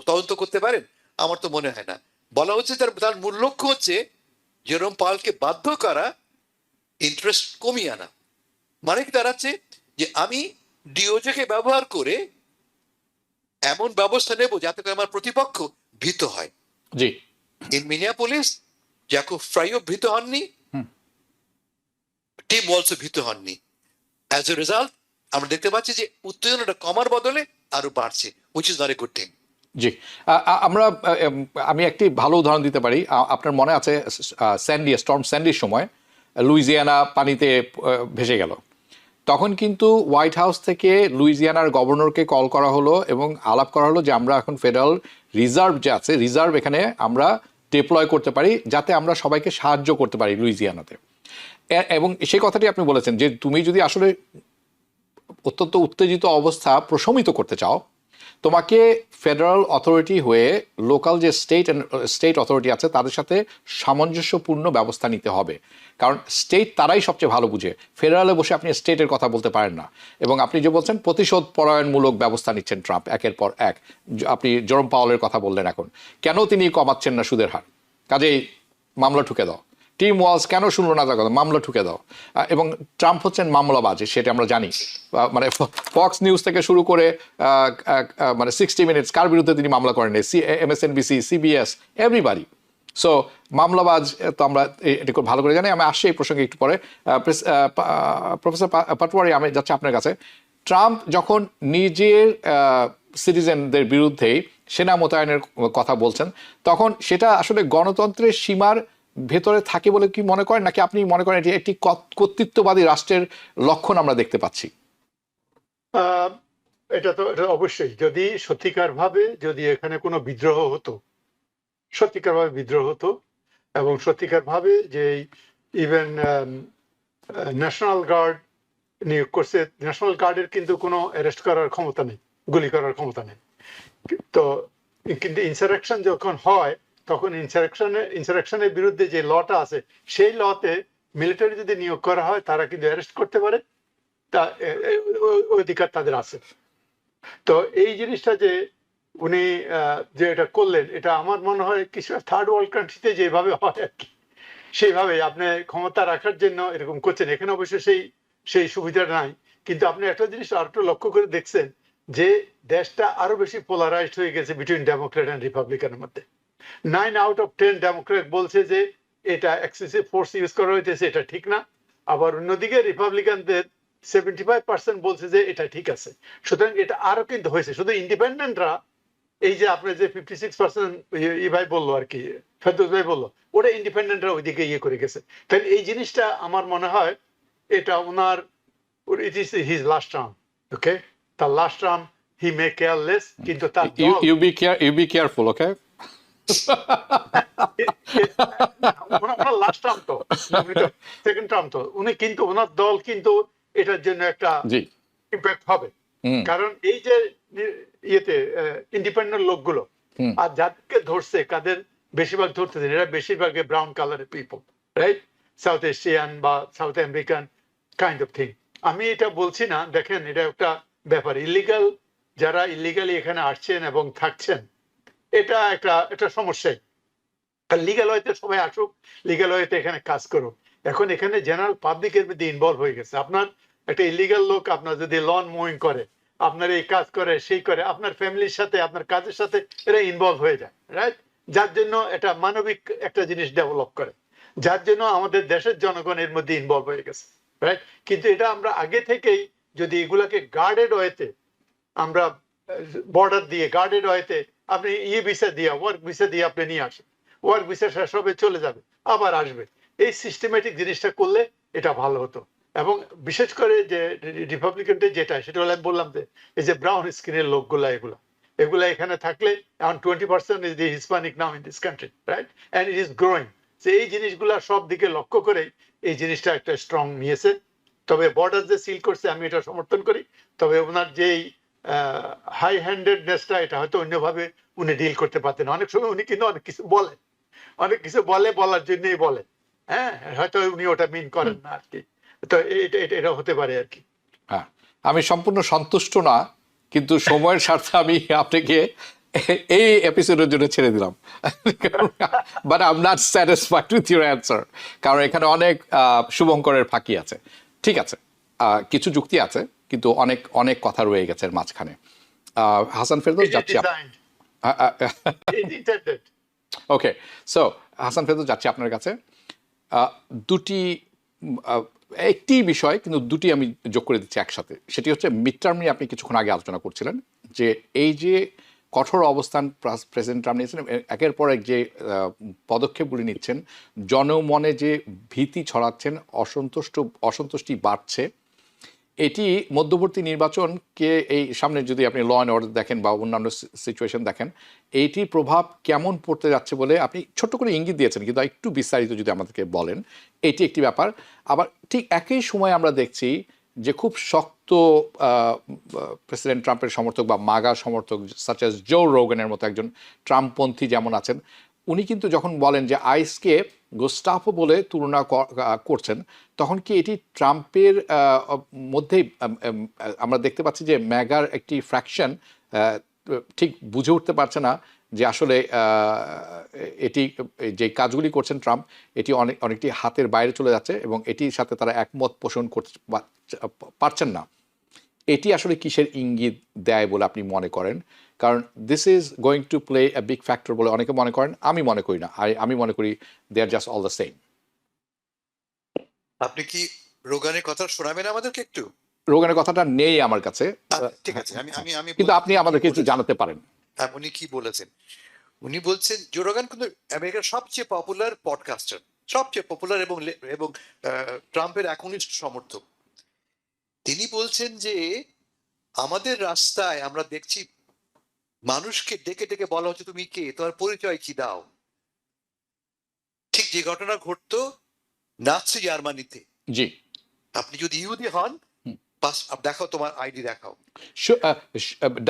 তদন্ত করতে পারেন? আমার তো মনে হয় না। বলা হচ্ছে তার মূল লক্ষ্য হচ্ছে জেরোম পাওয়েলকে বাধ্য করা, ইন্টারেস্ট কমিয়ে আনা। মানে কি দাঁড়াচ্ছে যে আমি ডিওজে কে ব্যবহার করে এমন ব্যবস্থা নেব যাতে করে আমার প্রতিপক্ষ ভীত হয়। জি, ইন মিনিয়াপোলিস জ্যাকব ফ্রাইও ভীত হননি, টিম ওয়ালসও ভীত হননি। অ্যাজ এ রেজাল্ট আমরা দেখতে পাচ্ছি যে উত্তেজনাটা কমার বদলে আরো বাড়ছে, which is not a good thing. জি। আমরা আমি একটি ভালো উদাহরণ দিতে পারি। আপনার মনে আছে স্টর্ম স্যান্ডির সময় লুইজিয়ানা পানিতে ভেসে গেল, তখন কিন্তু হোয়াইট হাউস থেকে লুইজিয়ানার গভর্নরকে কল করা হলো এবং আলাপ করা হলো যে আমরা এখন ফেডারেল রিজার্ভ যে আছে, রিজার্ভ এখানে আমরা ডিপ্লয় করতে পারি যাতে আমরা সবাইকে সাহায্য করতে পারি লুইজিয়ানাতে। এবং সেই কথাটি আপনি বলেছেন যে তুমি যদি আসলে অত্যন্ত উত্তেজিত অবস্থা প্রশমিত করতে চাও, তোমাকে ফেডারেল অথরিটি হয়ে লোকাল যে স্টেট অথরিটি আছে তাদের সাথে সামঞ্জস্যপূর্ণ ব্যবস্থা নিতে হবে। কারণ স্টেট তারাই সবচেয়ে ভালো বুঝে, ফেডারেলে বসে আপনি স্টেটের কথা বলতে পারেন না। এবং আপনি যে বলছেন প্রতিশোধ পরায়ণমূলক ব্যবস্থা নিচ্ছেন ট্রাম্প একের পর এক। আপনি জেরোম পাওয়েলের কথা বললেন, এখন কেন তিনি কমাচ্ছেন না সুদের হার? কাজেই মামলা ঠুকে দাও। টিম ওয়ালস কেন শুনলো না তার কথা? মামলা ঠুকে দাও। এবং ট্রাম্প হচ্ছেন মামলাবাজ, সেটা আমরা জানি। মানে ফক্স নিউজ থেকে শুরু করে মানে 60 মিনিটস কার বিরুদ্ধে তিনি মামলা করেন, MSNBC, CBS, এভরিবাডি। সো মামলাবাজ তো আমরা এটা খুব ভালো করে জানি। আমি আসছি এই প্রসঙ্গে একটু পরে। প্রফেসর পাটোয়ারি, আমি যাচ্ছি আপনার কাছে। ট্রাম্প যখন নিজের সিটিজেনদের বিরুদ্ধেই সেনা মোতায়েনের কথা বলছেন, তখন সেটা আসলে গণতন্ত্রের সীমার ভেতরে থাকে বলে কি মনে করেন, নাকি আপনি মনে করেন এটি একটি কর্তৃত্ববাদী রাষ্ট্রের লক্ষণ আমরা দেখতে পাচ্ছি? এটা অবশ্যই, যদি সত্যিকার ভাবে যদি এখানে কোনো বিদ্রোহ হতো, সত্যিকার ভাবে বিদ্রোহ হতো, এবং সত্যিকার ভাবে যে ইভেন ন্যাশনাল গার্ড নিয়োগ করছে, ন্যাশনাল গার্ডের কিন্তু কোনো অ্যারেস্ট করার ক্ষমতা নেই, গুলি করার ক্ষমতা নেই। তো কিন্তু ইনসারেকশন যখন হয়, তখন ইনসারেকশনের বিরুদ্ধে যে লটা আছে, সেই লতে মিলিটারি যদি নিয়োগ করা হয় তারা কিন্তু অ্যারেস্ট করতে পারে, তা অধিকার তাদের আছে। তো এই জিনিসটা যে উনি যে এটা করলেন, এটা আমার মনে হয় কিছু থার্ড ওয়ার্ল্ড কান্ট্রিতে যেভাবে হয় আর কি, সেইভাবে আপনি ক্ষমতা রাখার জন্য এরকম করছেন। এখানে অবশ্যই সেই সুবিধাটা নাই। কিন্তু আপনি একটা জিনিস আর একটু লক্ষ্য করে দেখছেন যে দেশটা আরো বেশি পোলারাইজড হয়ে গেছে বিটুইন ডেমোক্রেট এন্ড রিপাবলিকানের মধ্যে। 9 আউট অফ 10 ডেমোক্রেট বলছে যে এটা এক্সেসিভ ফোর্স ইউজ করা হইতেছে, এটা ঠিক না। আবার অন্যদিকে রিপাবলিকানদের 75% বলছে যে এটা ঠিক আছে। সুতরাং এটা আরো কিন্তু হয়েছে। শুধু ইন্ডিপেন্ডেন্টরা, এই যে আপনার যে 56% ভাই বললো আর কি, ফেরদৌস ভাই বললো, ওটা ইন্ডিপেন্ডেন্টরা ওইদিকে ইয়ে করে গেছে। তাহলে এই জিনিসটা আমার মনে হয় এটা ওনার, it is his last term. Okay, তার last term, he may careless, কিন্তু তার you be careful, okay? ওনার লাস্ট টার্ম তো, সেকেন্ড টার্ম তো উনি, কিন্তু ওনার দল কিন্তু এটার জন্য একটা ইম্প্যাক্ট হবে। কারণ এই যে ইয়েতে ইন্ডিপেন্ডেন্ট লোকগুলো আর যাদেরকে ধরছে, কাদের বেশিরভাগ ধরতেছেন, এরা বেশিরভাগ ব্রাউন কালারের পিপল, রাইট? সাউথ এশিয়ান বা south American kind of thing. আমি এটা বলছি না, দেখেন এটা একটা ব্যাপার, ইলিগাল যারা ইলিগালি এখানে আসছেন এবং থাকছেন, এটা একটা সমস্যাই। লিগ্যাল ওয়েতে সবাই আসুক, লিগ্যাল ওয়েতে এখানে কাজ করুক। এখন এখানে জেনারেল পাবলিকের মধ্যে ইনভলভ হয়ে গেছে। আপনার একটা ইলিগাল লোক আপনার যদি লন মুভিং করে, আপনার এই কাজ করে সেই করে, আপনার ফ্যামিলির সাথে আপনার কাজের সাথে এরা ইনভলভ হয়ে যায়, রাইট? যার জন্য এটা মানবিক একটা জিনিস ডেভেলপ করে, যার জন্য আমাদের দেশের জনগণ এর মধ্যে ইনভলভ হয়ে গেছে, রাইট? কিন্তু এটা আমরা আগে থেকেই যদি এগুলাকে গার্ডেড ওয়েতে, আমরা বর্ডার দিয়ে গার্ডেড ওয়েতে, আপনি ভিসা দিয়ে, ওয়ার্ক ভিসা দিয়ে আপনি নিয়ে আসেন, ওয়ার্ক ভিসা শেষ হবে, চলে যাবে, আবার আসবে, এই সিস্টেমেটিক জিনিসটা করলে এটা ভালো হতো। এবং বিশেষ করে যে রিপাবলিকানদের যেটা, সেটা হলো আমি বললাম যে এই যে ব্রাউন স্কিনের লোকগুলা, এগুলা এখানে থাকলে, এখন 20% is the Hispanic now in this country, right? And it is growing. যে এই জিনিসগুলা সব দিকে লক্ষ্য করে এই জিনিসটা একটা স্ট্রং নিয়েছে। তবে বর্ডার যে সিল করছে, আমি এটা সমর্থন করি। তবে ওনার যেই হাই হ্যান্ডেডনেসটা, এটা হয়তো অন্যভাবে উনি ডিল করতে পারতেন। অনেক সময় উনি কিন্তু অনেক কিছু বলে, বলার জন্যই বলে, হ্যাঁ, হয়তো উনি ওটা মিন করেন না আর কি। তো এটা হতে পারে আর কি। হ্যাঁ, আমি সম্পূর্ণ সন্তুষ্ট না, কিন্তু সময়ের স্বার্থে আমি আপনাকে এই এপিসোডের জন্য ছেড়ে দিলাম। But I am not satisfied with your answer, কারণ এখানে অনেক শুভঙ্করের ফাঁকি আছে। ঠিক আছে, কিছু যুক্তি আছে, কিন্তু অনেক অনেক কথা রয়ে গেছে এর মাঝখানে। হাসান ফেরদৌস It is যাচ্ছি designed. It is intended. Okay, so Hasan Ferdous যাচ্ছি আপনার কাছে। দুটি একটি বিষয়, কিন্তু দুটি আমি যোগ করে দিচ্ছি একসাথে। সেটি হচ্ছে মিড টার্ম নিয়ে আপনি কিছুক্ষণ আগে আলোচনা করছিলেন, যে এই যে কঠোর অবস্থান প্রেসিডেন্ট ট্রাম্প নিয়েছেন, একের পর এক যে পদক্ষেপগুলি নিচ্ছেন, জনমনে যে ভীতি ছড়াচ্ছেন, অসন্তুষ্টি বাড়ছে, এটি মধ্যবর্তী নির্বাচনকে এই সামনে যদি আপনি ল অ্যান্ড অর্ডার দেখেন বা অন্যান্য সিচুয়েশন দেখেন, এইটির প্রভাব কেমন পড়তে যাচ্ছে বলে আপনি ছোট্ট করে ইঙ্গিত দিয়েছেন, কিন্তু একটু বিস্তারিত যদি আমাদেরকে বলেন। এটি একটি ব্যাপার। আবার ঠিক একই সময় আমরা দেখছি যে খুব শক্ত প্রেসিডেন্ট ট্রাম্পের সমর্থক বা মাগা সমর্থক, সাচ অ্যাজ জো রোগানের মতো একজন ট্রাম্পপন্থী যেমন আছেন, উনি কিন্তু যখন বলেন যে আইসকে গোস্টাফো বলে তুলনা করছেন, তখন কি এটি ট্রাম্পের মধ্যেই আমরা দেখতে পাচ্ছি যে ম্যাগার একটি ফ্র্যাকশন ঠিক বুঝে উঠতে পারছে না যে আসলে এটি যে কাজগুলি করছেন ট্রাম্প, এটি অনেকটি হাতের বাইরে চলে যাচ্ছে এবং এটির সাথে তারা একমত পোষণ করতে পারছেন না। এটি আসলে কিসের ইঙ্গিত দেয় বলে আপনি মনে করেন? কারণ this is going to play a big factor বলে অনেকে মনে করেন, আমি মনে করি না। আমি মনে করি দে আর জাস্ট অল দ্য সেম। আপনি কি রোগানের কথা শোনাবেন আমাদেরকে একটু? রোগানের কথাটা নেই আমার কাছে, ঠিক আছে, আমি আমি আমি কিন্তু আপনি আমাদেরকে একটু জানাতে পারেন। উনি কি বলেছেন? উনি বলছেন জো রোগান কিন্তু আমেরিকার সবচেয়ে পপুলার পডকাস্টার, সবচেয়ে পপুলার এবং এবং ট্রাম্পের একনিষ্ঠ সমর্থক। তিনি বলছেন যে আমাদের রাস্তায় আমরা দেখছি মানুষকে ডেকে ডেকে বলা হচ্ছে তুমি কে, তোমার পরিচয় কি দাও। ঠিক যে ঘটনা ঘটতো নাৎসি জার্মানিতে। জি, আপনি যদি ইহুদি হন, পাস দেখাও, তোমার আইডি দেখাও,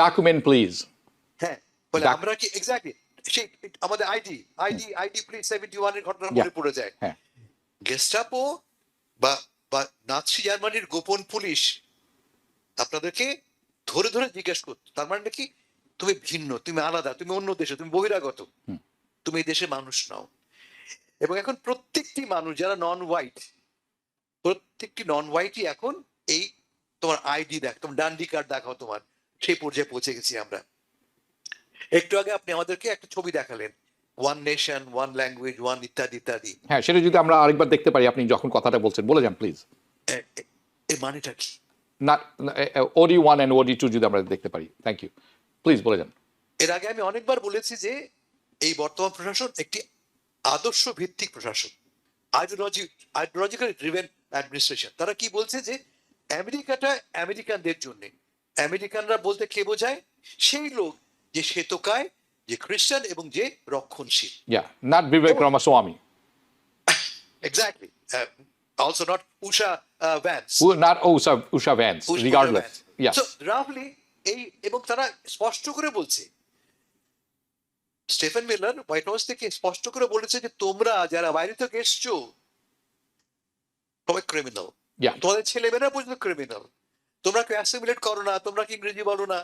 ডকুমেন্ট প্লিজ। হ্যাঁ, বলে আমরা কি এক্স্যাক্টলি সেই আমাদের আইডি আইডি আইডি প্লিজ 71 এর ঘটনা মনে পড়ে যায়। হ্যাঁ, গেস্টাপো বা বা নাৎসি জার্মানির গোপন পুলিশ আপনাদেরকে ধরে ধরে জিজ্ঞেস করতো, তার মানে কি তুমি ভিন্ন, তুমি আলাদা, তুমি অন্য দেশে, তুমি বহিরাগত, তুমি এই দেশের মানুষ নাও। এবং এখন প্রত্যেকটি মানুষ যারা নন হোয়াইট, প্রত্যেকটি নন হোয়াইটই এখন এই তোমার আইডি দেখ, তোমার ডান্ডি কার্ড দেখাও, তোমার সেই পর্যায়ে পৌঁছে গেছি আমরা। একটু আগে আপনি আমাদেরকে একটা ছবি দেখালেন, one nation one language one ইত্যাদি ইত্যাদি। হ্যাঁ, সেটা যদি আমরা আরেকবার দেখতে পারি, আপনি যখন কথাটা বলছেন বলে যান প্লিজ। এর মানেটা কি? না, ওডি ওয়ান অ্যান্ড ওডি টু যদি আমরা দেখতে পারি। থ্যাংক ইউ, প্লিজ বলে যান। এর আগে আমি অনেকবার বলেছি যে এই বর্তমান প্রশাসন একটি আদর্শ ভিত্তিক প্রশাসন, আইডিওলজিক্যালি ড্রিভেন অ্যাডমিনিস্ট্রেশন। তারা কি বলছে যে আমেরিকাটা আমেরিকানদের জন্য। আমেরিকানরা বলতে কে বোঝায়? সেই লোক যে শ্বেতকায়, যে খ্রিস্টান এবং যে রক্ষণশীল। Not Vivek Ramaswamy, exactly, also not Usha Vance, not Usha Vance, regardless. Yeah. So রাফলি এই, এবং তারা স্পষ্ট করে বলছে, স্টেফেন মিলার হোয়াইট হাউস থেকে স্পষ্ট করে বলেছে যে তোমরা যারা বাইরে থেকে এসছো সবাই ক্রিমিনাল, Yeah. তোমাদের ছেলেমেয়েরা পর্যন্ত ক্রিমিনাল, তোমরা কি অ্যাসিমিলেট করো না, তোমরা কি ইংরেজি বলো না,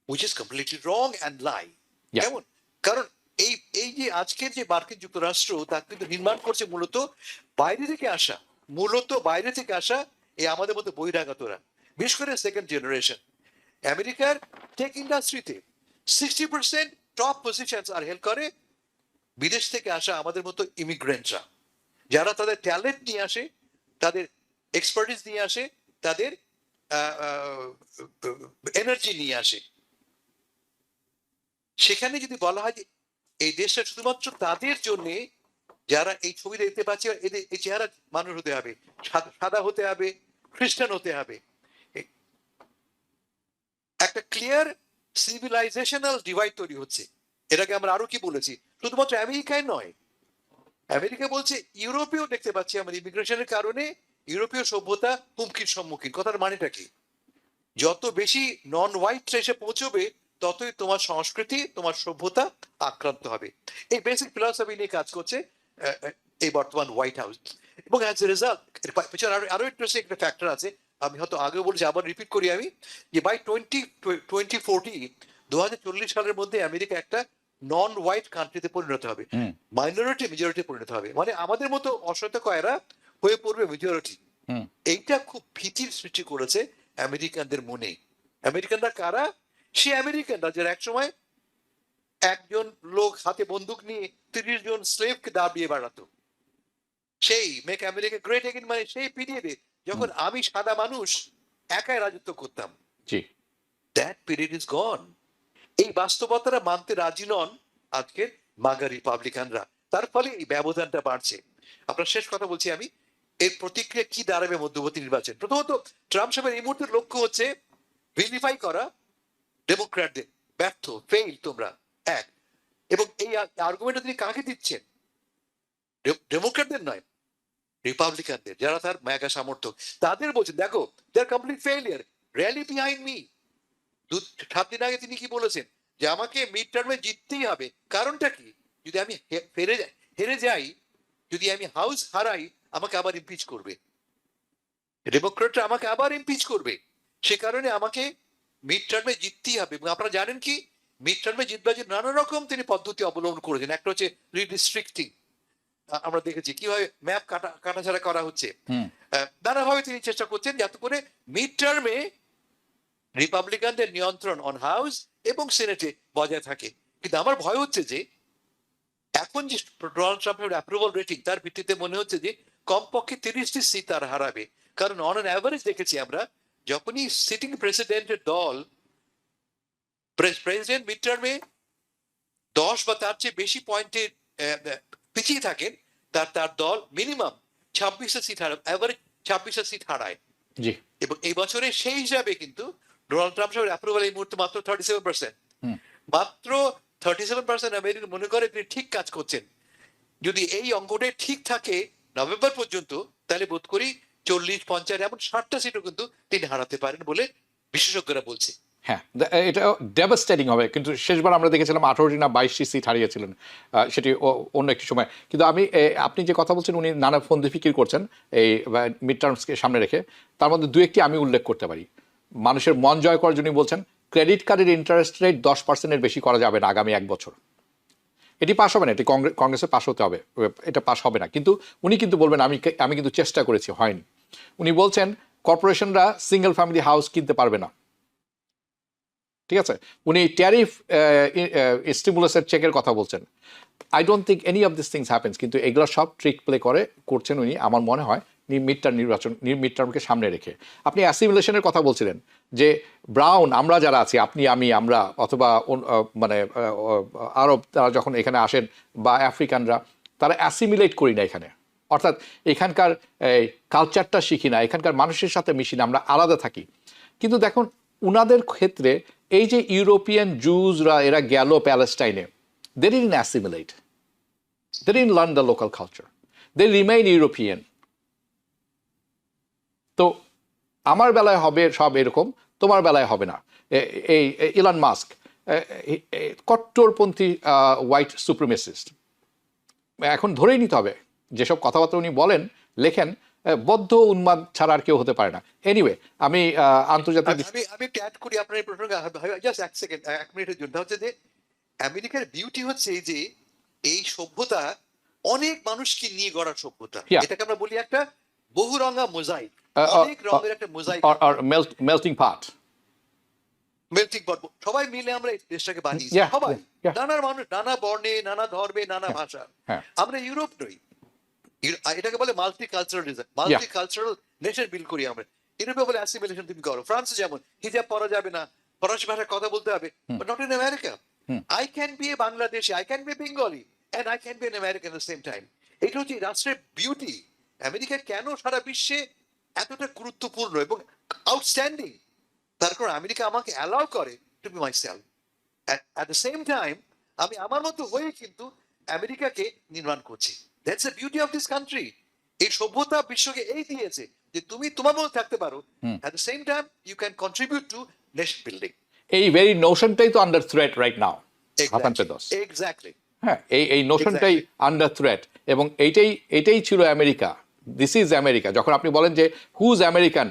which is completely wrong and lie. Yeah. কেমন? কারণ এই এই যে আজকের যে মার্কিন যুক্তরাষ্ট্র, তা কিন্তু নির্মাণ করছে মূলত বাইরে থেকে আসা, মূলত বাইরে থেকে আসা এই আমাদের মধ্যে বহিরাগতরা, বিশেষ করে সেকেন্ড জেনারেশন। আমেরিকার টেক ইন্ডাস্ট্রিতে 60% টপ পজিশনস আর হেল্প করে বিদেশ থেকে আসা আমাদের মতো ইমিগ্রেন্টরা, যারা তাদের ট্যালেন্ট নিয়ে আসে, তাদের এক্সপার্টিস নিয়ে আসে, তাদের এনার্জি নিয়ে আসে। সেখানে যদি বলা হয় যে এই দেশটা শুধুমাত্র তাদের জন্য, যারা এই ছবি দেখতে পাচ্ছে, এদের এই চেহারা মানুষ হতে হবে, সাদা হতে হবে, খ্রিস্টান হতে হবে, একটা ক্লিয়ার সিভিলাইজেশনাল ডিভাইড তৈরি হচ্ছে। এটাকে আমরা আরো কি বলেছি, শুধুমাত্র আমেরিকায় নয়, আমেরিকা বলছে ইউরোপেও দেখতে পাচ্ছি আমরা ইমিগ্রেশনের কারণে ইউরোপীয় সভ্যতা হুমকির সম্মুখীন। কথার মানেটা কি? যত বেশি নন হোয়াইট এসে পৌঁছবে, ততই তোমার সংস্কৃতি, তোমার সভ্যতা আক্রান্ত হবে। এই বেসিক ফিলসফি নিয়ে কাজ করছে এই বর্তমান হোয়াইট হাউস। এবং অ্যাজ এ রেজাল্ট পেছনে আরো ইন্টারেস্টিং একটা ফ্যাক্টর আছে, আমি হয়তো আগেও বলেছি, আবার রিপিট করি আমি, যে বাই 2040 সালের মধ্যে আমেরিকা একটা নন হোয়াইট কান্ট্রিতে পরিণত হবে, মাইনরিটি মেজরিটি পরিণত হবে। মানে আমাদের মতো অসংখ্যরা হয়ে পড়বে মেজরিটি। এইটা খুব ভীতির সৃষ্টি করেছে আমেরিকানদের মনে। আমেরিকানরা কারা? সে আমেরিকানরা যারা একসময় একজন লোক হাতে বন্দুক নিয়ে 30 জন স্লেভকে দাবিয়ে বেড়াতো। সেই মেক আমেরিকা গ্রেট এগেইন মানে সেই পিরিয়ডে যখন আমি সাদা মানুষ একাই রাজত্ব করতাম। জি দ্যাট পিরিয়ড ইজ গন। এই বাস্তবতারা মানতে রাজি নন আজকের মাগা রিপাবলিকানরা, তার ফলে এই ব্যবধানটা বাড়ছে। আপনার শেষ কথা বলছি আমি, এর প্রতিক্রিয়া কি দাঁড়াবে মধ্যবর্তী নির্বাচন? প্রথমত ট্রাম্প সাহেবের এই মুহূর্তের লক্ষ্য হচ্ছে ভিলিফাই করা ডেমোক্র্যাটদের, ব্যর্থ, ফেইল তোমরা এক। এবং এই আর্গুমেন্টটা তিনি কাকে দিচ্ছেন? ডেমোক্র্যাটদের নয়, রিপাবলিকানদের, যারা তার মেগা সমর্থক, তাদের বলছেন দেখো they are complete failure, rally behind me. 7 দিন আগে তিনি কি বলেছেন? যে আমাকে মিড টার্মে জিততেই হবে। কারণটা কি? যদি আমি হেরে যাই, যদি আমি হাউস হারাই, আমাকে আবার ইমপিচ করবে, ডেমোক্রেটরা আমাকে আবার ইমপিচ করবে। সে কারণে আমাকে মিড টার্মে জিততেই হবে। এবং আপনারা জানেন কি, মিড টার্মে জিতবার জন্য নানা রকম তিনি পদ্ধতি অবলম্বন করেছেন। একটা হচ্ছে রিডিস্ট্রিক্টিং, আমরা দেখেছি কিভাবে ম্যাপ কাটাছাড়া করা হচ্ছে। নানাভাবে তিনি চেষ্টা করছেন যাতে করে মিড টার্মে রিপাবলিকানদের নিয়ন্ত্রণ অন হাউস এবং সিনেটে বজায় থাকে। কিন্তু আমার ভয় হচ্ছে যে এখন যে ডোনাল্ড ট্রাম্পের অ্যাপ্রুভাল রেটিং, তার ভিত্তিতে মনে হচ্ছে যে কমপক্ষে 30টি সিট তার হারাবে। কারণ অন অ্যান অ্যাভারেজ দেখেছি আমরা, যখনই সিটিং প্রেসিডেন্টের দল প্রেসিডেন্ট মিড টার্মে 10 বা তার চেয়ে বেশি পয়েন্টে পিছিয়ে থাকেন, তার দল মিনিমাম 26টা সিট হারায়, অ্যাভারেজ 26টা সিট হারায়। জি এবং এই বছরে সেই হিসাবে কিন্তু ডোনাল্ড ট্রাম্প সাহেবের অ্যাপ্রুভাল এই মুহূর্তে মাত্র 37%। মাত্র 37% আমেরিকা মনে করে তিনি ঠিক কাজ করছেন। যদি এই অঙ্কটা ঠিক থাকে নভেম্বর পর্যন্ত, তাহলে বোধ করি 40, 50 এমন 60টা সিটও কিন্তু তিনি হারাতে পারেন বলে বিশেষজ্ঞরা বলছে। হ্যাঁ, এটা ডেভাস্টেটিং হবে। কিন্তু শেষবার আমরা দেখেছিলাম 18টি না 22টি সিট হারিয়েছিলেন, সেটি অন্য একটি সময়। কিন্তু আপনি যে কথা বলছেন, উনি নানা ফন্দি ফিকির করছেন এই মিড টার্মসকে সামনে রেখে। তার মধ্যে 2-1টি আমি উল্লেখ করতে পারি। মানুষের মন জয় করার জন্য বলছেন ক্রেডিট কার্ডের ইন্টারেস্ট রেট 10%-এর বেশি করা যাবে না আগামী 1 বছর। এটি পাস হবে না, এটি কংগ্রেসে পাস হতে হবে, এটা পাস হবে না। কিন্তু উনি কিন্তু বলবেন আমি কিন্তু চেষ্টা করেছি, হয়নি। উনি বলছেন কর্পোরেশনরা সিঙ্গেল ফ্যামিলি হাউস কিনতে পারবে না। ঠিক আছে, উনি ট্যারিফ স্টিমুলাসের চেকের কথা বলছেন। I don't think any of this things happens. কিন্তু এগুলো সব ট্রিক প্লে করছেন উনি, আমার মনে হয় মিড টার্মকে সামনে রেখে। আপনি অ্যাসিমিলেশনের কথা বলছিলেন যে ব্রাউন, আমরা যারা আছি, আপনি, আমরা, অথবা মানে আরব, তারা যখন এখানে আসেন, বা আফ্রিকানরা, তারা অ্যাসিমিলেট করি না এখানে। অর্থাৎ এখানকার কালচারটা শিখি না, এখানকার মানুষের সাথে মিশি না, আমরা আলাদা থাকি। কিন্তু দেখুন উনাদের ক্ষেত্রে এই যে ইউরোপিয়ান জুজরা এরা গেল প্যালেস্টাইনে, they didn't assimilate, they didn't learn the local culture, they remain European. তো আমার বেলায় হবে সব এরকম, তোমার বেলায় হবে না। এই ইলন মাস্ক কট্টরপন্থী হোয়াইট সুপ্রিমেসিস্ট। এখন ধরেই নিতে হবে যেসব কথাবার্তা উনি বলেন, লেখেন, বদ্ধ উন্মাদ ছাড়া আর কেউ হতে পারে না। এনিওয়ে, আমি আন্তর্জাতিক আমি একটু অ্যাড করি আপনার এই প্রসঙ্গে, জাস্ট 1 সেকেন্ড, 1 মিনিটের জন্য। হচ্ছে যে আমেরিকার বিউটি হচ্ছে এই যে এই সভ্যতা অনেক মানুষকে নিয়ে গড়া সভ্যতা। এটাকে আমরা বলি একটা বহুরঙা মোজাইক, অনেক রঙের একটা মোজাইক, মেল্টিং পট। মেল্টিং পট। সবাই মিলে আমরা এই দেশটাকে বানিয়েছি, সবাই, নানা মানুষ, নানা বর্ণে, নানা ধর্মে, নানা ভাষা। আমরা ইউরোপ নই, এটাকে বলে মাল্টিকালচারালিজম, মাল্টিকালচারাল নেশন বিল্ড করি আমরা। ইউরোপে বলে অ্যাসিমিলেশন তুমি করো। ফ্রান্সে যেমন হিজাব পরা যাবে না, ফরাসি ভাষায় কথা বলতে হবে, but not in America. I can be a Bangladeshi, I can be Bengali, and I can be an American at the same time. এটা হচ্ছে রাষ্ট্রের বিউটি। আমেরিকা কেন সারা বিশ্বে এতটা গুরুত্বপূর্ণ এবং আউটস্ট্যান্ডিং, তার কারণ আমেরিকা আমাকে অ্যালাউ করে to be myself. At the same time আমি আমার মতো হয়ে কিন্তু আমেরিকাকে নির্মাণ করছি। That's the beauty of this country. এই সভ্যতা বিশ্বকে এই দিয়েছে যে তুমি তোমার মতো থাকতে পারো, at the same time you can contribute to nation building. এই ভেরি নোশনটাই তো under threat right now. Exactly. হ্যাঁ, এই নোশনটাই আন্ডার থ্রেট। এবং এইটাই ছিল আমেরিকা। This is America. যখন আপনি বলেন যে হুজ আমেরিকান,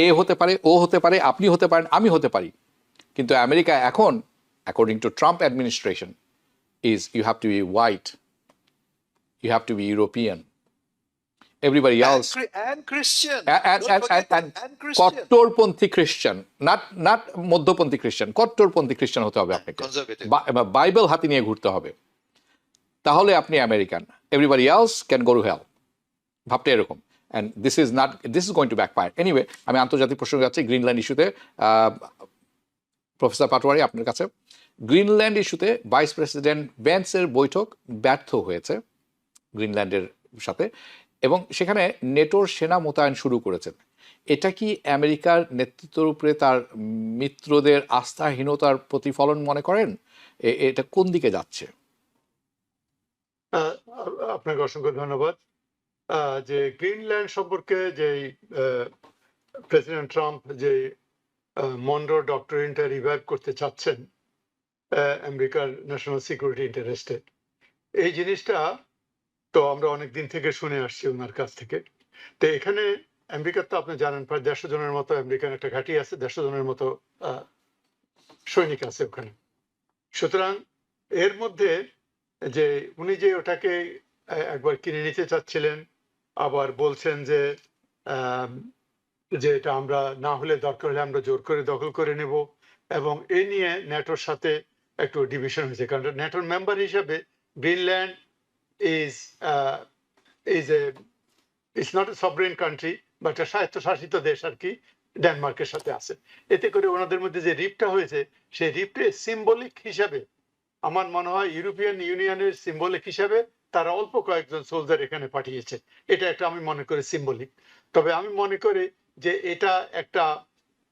এ হতে পারে, ও হতে পারে, আপনি হতে পারেন, আমি হতে পারি। কিন্তু আমেরিকা এখন, according to Trump administration, is you have to be white, you have to be European, everybody else and Christian. and Don't forget that. And Christian. কট্টরপন্থী খ্রিস্টান, not মধ্যপন্থী খ্রিস্টান, কট্টরপন্থী খ্রিস্টান হতে হবে আপনাকে, Conservative. বাইবেল হাতে নিয়ে ঘুরতে হবে, তাহলে আপনি American, everybody else can go to hell, ভাবটা এরকম। And this is going to backfire. Anyway, আমি আন্তর্জাতিক প্রসঙ্গে যাচ্ছি। গ্রিনল্যান্ড ইস্যুতে প্রফেসর পাটোয়ারি, আপনার কাছে, গ্রিনল্যান্ড ইস্যুতে ভাইস প্রেসিডেন্ট ভ্যান্সের বৈঠক ব্যর্থ হয়েছে গ্রিনল্যান্ডের সাথে, এবং সেখানে নেটোর সেনা মোতায়েন শুরু করেছেন। এটা কি আমেরিকার নেতৃত্বের উপরে তার মিত্রদের আস্থাহীনতার প্রতিফলন মনে করেন? এটা কোন দিকে যাচ্ছে? আপনাকে অসংখ্য ধন্যবাদ। যে গ্রিনল্যান্ড সম্পর্কে যে প্রেসিডেন্ট ট্রাম্প যে মনরো ডক্টরিনটা রিভাইভ করতে চাচ্ছেন আমেরিকার ন্যাশনাল সিকিউরিটি ইন্টারেস্টে, এই জিনিসটা তো আমরা অনেক দিন থেকে শুনে আসছি ওনার কাছ থেকে। তো এখানে আমেরিকার তো আপনি জানেন প্রায় 150 জনের মতো আমেরিকান একটা ঘাঁটি আছে, 150 জনের মতো সৈনিক আছে ওখানে। সুতরাং এর মধ্যে যে উনি যে ওটাকে একবার কিনে নিতে চাচ্ছিলেন, আবার বলছেন যে এটা আমরা না হলে দরকার হলে আমরা জোর করে দখল করে নেব, এবং এই নিয়ে ন্যাটোর সাথে একটু ডিভিশন হয়েছে। কারণ ন্যাটোর মেম্বার হিসাবে Greenland is not A sovereign country, but স্বায়ত্তশাসিত দেশ আর কি, ডেনমার্কের সাথে আছে। এতে করে ওনাদের মধ্যে যে রিপটা হয়েছে, সেই রিপটে সিম্বলিক হিসাবে আমার মনে হয় ইউরোপিয়ান ইউনিয়নের সিম্বলিক হিসাবে তারা অল্প কয়েকজন সোলজার এখানে পাঠিয়েছে। এটা একটা আমি মনে করি সিম্বলিক। তবে আমি মনে করি যে এটা একটা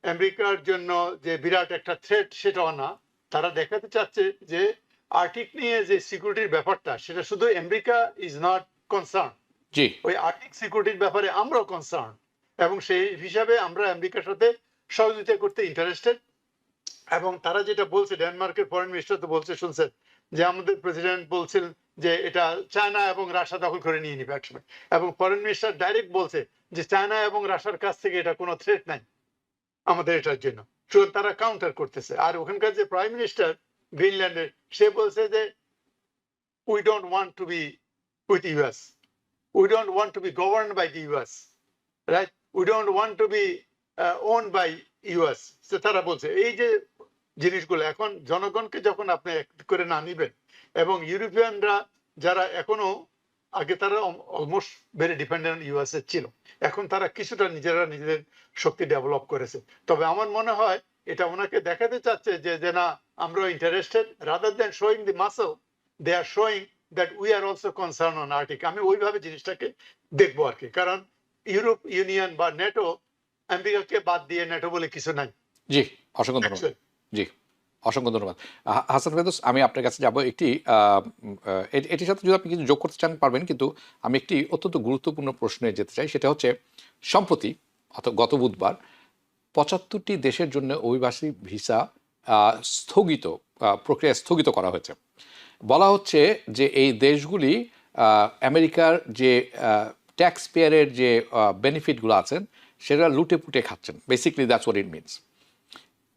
আমেরিকার জন্য যে বিরাট একটা থ্রেট সেটাও না। তারা দেখাতে চাচ্ছে যে আর্কটিক নিয়ে যে সিকিউরিটির ব্যাপারটা, সেটা শুধু আমেরিকা ইজ নট কনসার্ন, জি, ওই আর্কটিক সিকিউরিটির ব্যাপারে আমরাও কনসার্ন, এবং সেই হিসাবে আমরা আমেরিকার সাথে সহযোগিতা করতে ইন্টারেস্টেড। এবং তারা যেটা বলছে, ডেনমার্কের ফরেন মিনিস্টার তো বলছে, শুনছেন যে আমাদের প্রেসিডেন্ট বলছেন যে এটা চায়না এবং রাশিয়া দখল করে নিয়ে নিবে একসময়, এবং ফরেন মিনিস্টার ডাইরেক্ট বলছে যে চায়না এবং রাশিয়ার কাছ থেকে এটা কোনো থ্রেট নাই আমাদের এটার জন্য। তারা কাউন্টার করতেছে। আর ওখানকার যে প্রাইম মিনিস্টার গ্রিনল্যান্ডের, সে বলছে যে we don't want to be with US, we don't want to be governed by the US, right, we don't want to be own by US. তারা বলছে এই যে জিনিসগুলো এখন জনগণকে যখন আপনি এক করে না নিবেন, এবং ইউরোপিয়ানরা যারা এখনো, আগে তারা অলমোস্ট ভেরি ডিপেন্ডেন্ট ইউএস এর ছিল, এখন তারা কিছুটা নিজেদের শক্তি ডেভেলপ করেছে। তবে আমার মনে হয় এটা ওনাকে দেখাতে চাচ্ছে যে না, আমরা interested, rather than showing the muscle, they are showing that we are also concern on Arctic. আমি ওইভাবে জিনিসটাকে দেখবো আর কি, কারণ ইউরোপ ইউনিয়ন বা নেটো, আমেরিকাকে বাদ দিয়ে নেটো বলে কিছু নাই। জি, অসংখ্য ধন্যবাদ। জি, অসংখ্য ধন্যবাদ। হাসান ফেরদৌস, আমি আপনার কাছে যাব একটি এটির সাথে যদি আপনি কিছু যোগ করতে চান পারবেন, কিন্তু আমি একটি অত্যন্ত গুরুত্বপূর্ণ প্রশ্নে যেতে চাই। সেটা হচ্ছে, সম্প্রতি গত বুধবার 75টি দেশের জন্য অভিবাসী ভিসা প্রক্রিয়া স্থগিত করা হয়েছে। বলা হচ্ছে যে এই দেশগুলি আমেরিকার যে ট্যাক্স পেয়ারের যে বেনিফিটগুলো আছেন সেটা লুটে পুটে খাচ্ছেন। Basically that's what it means.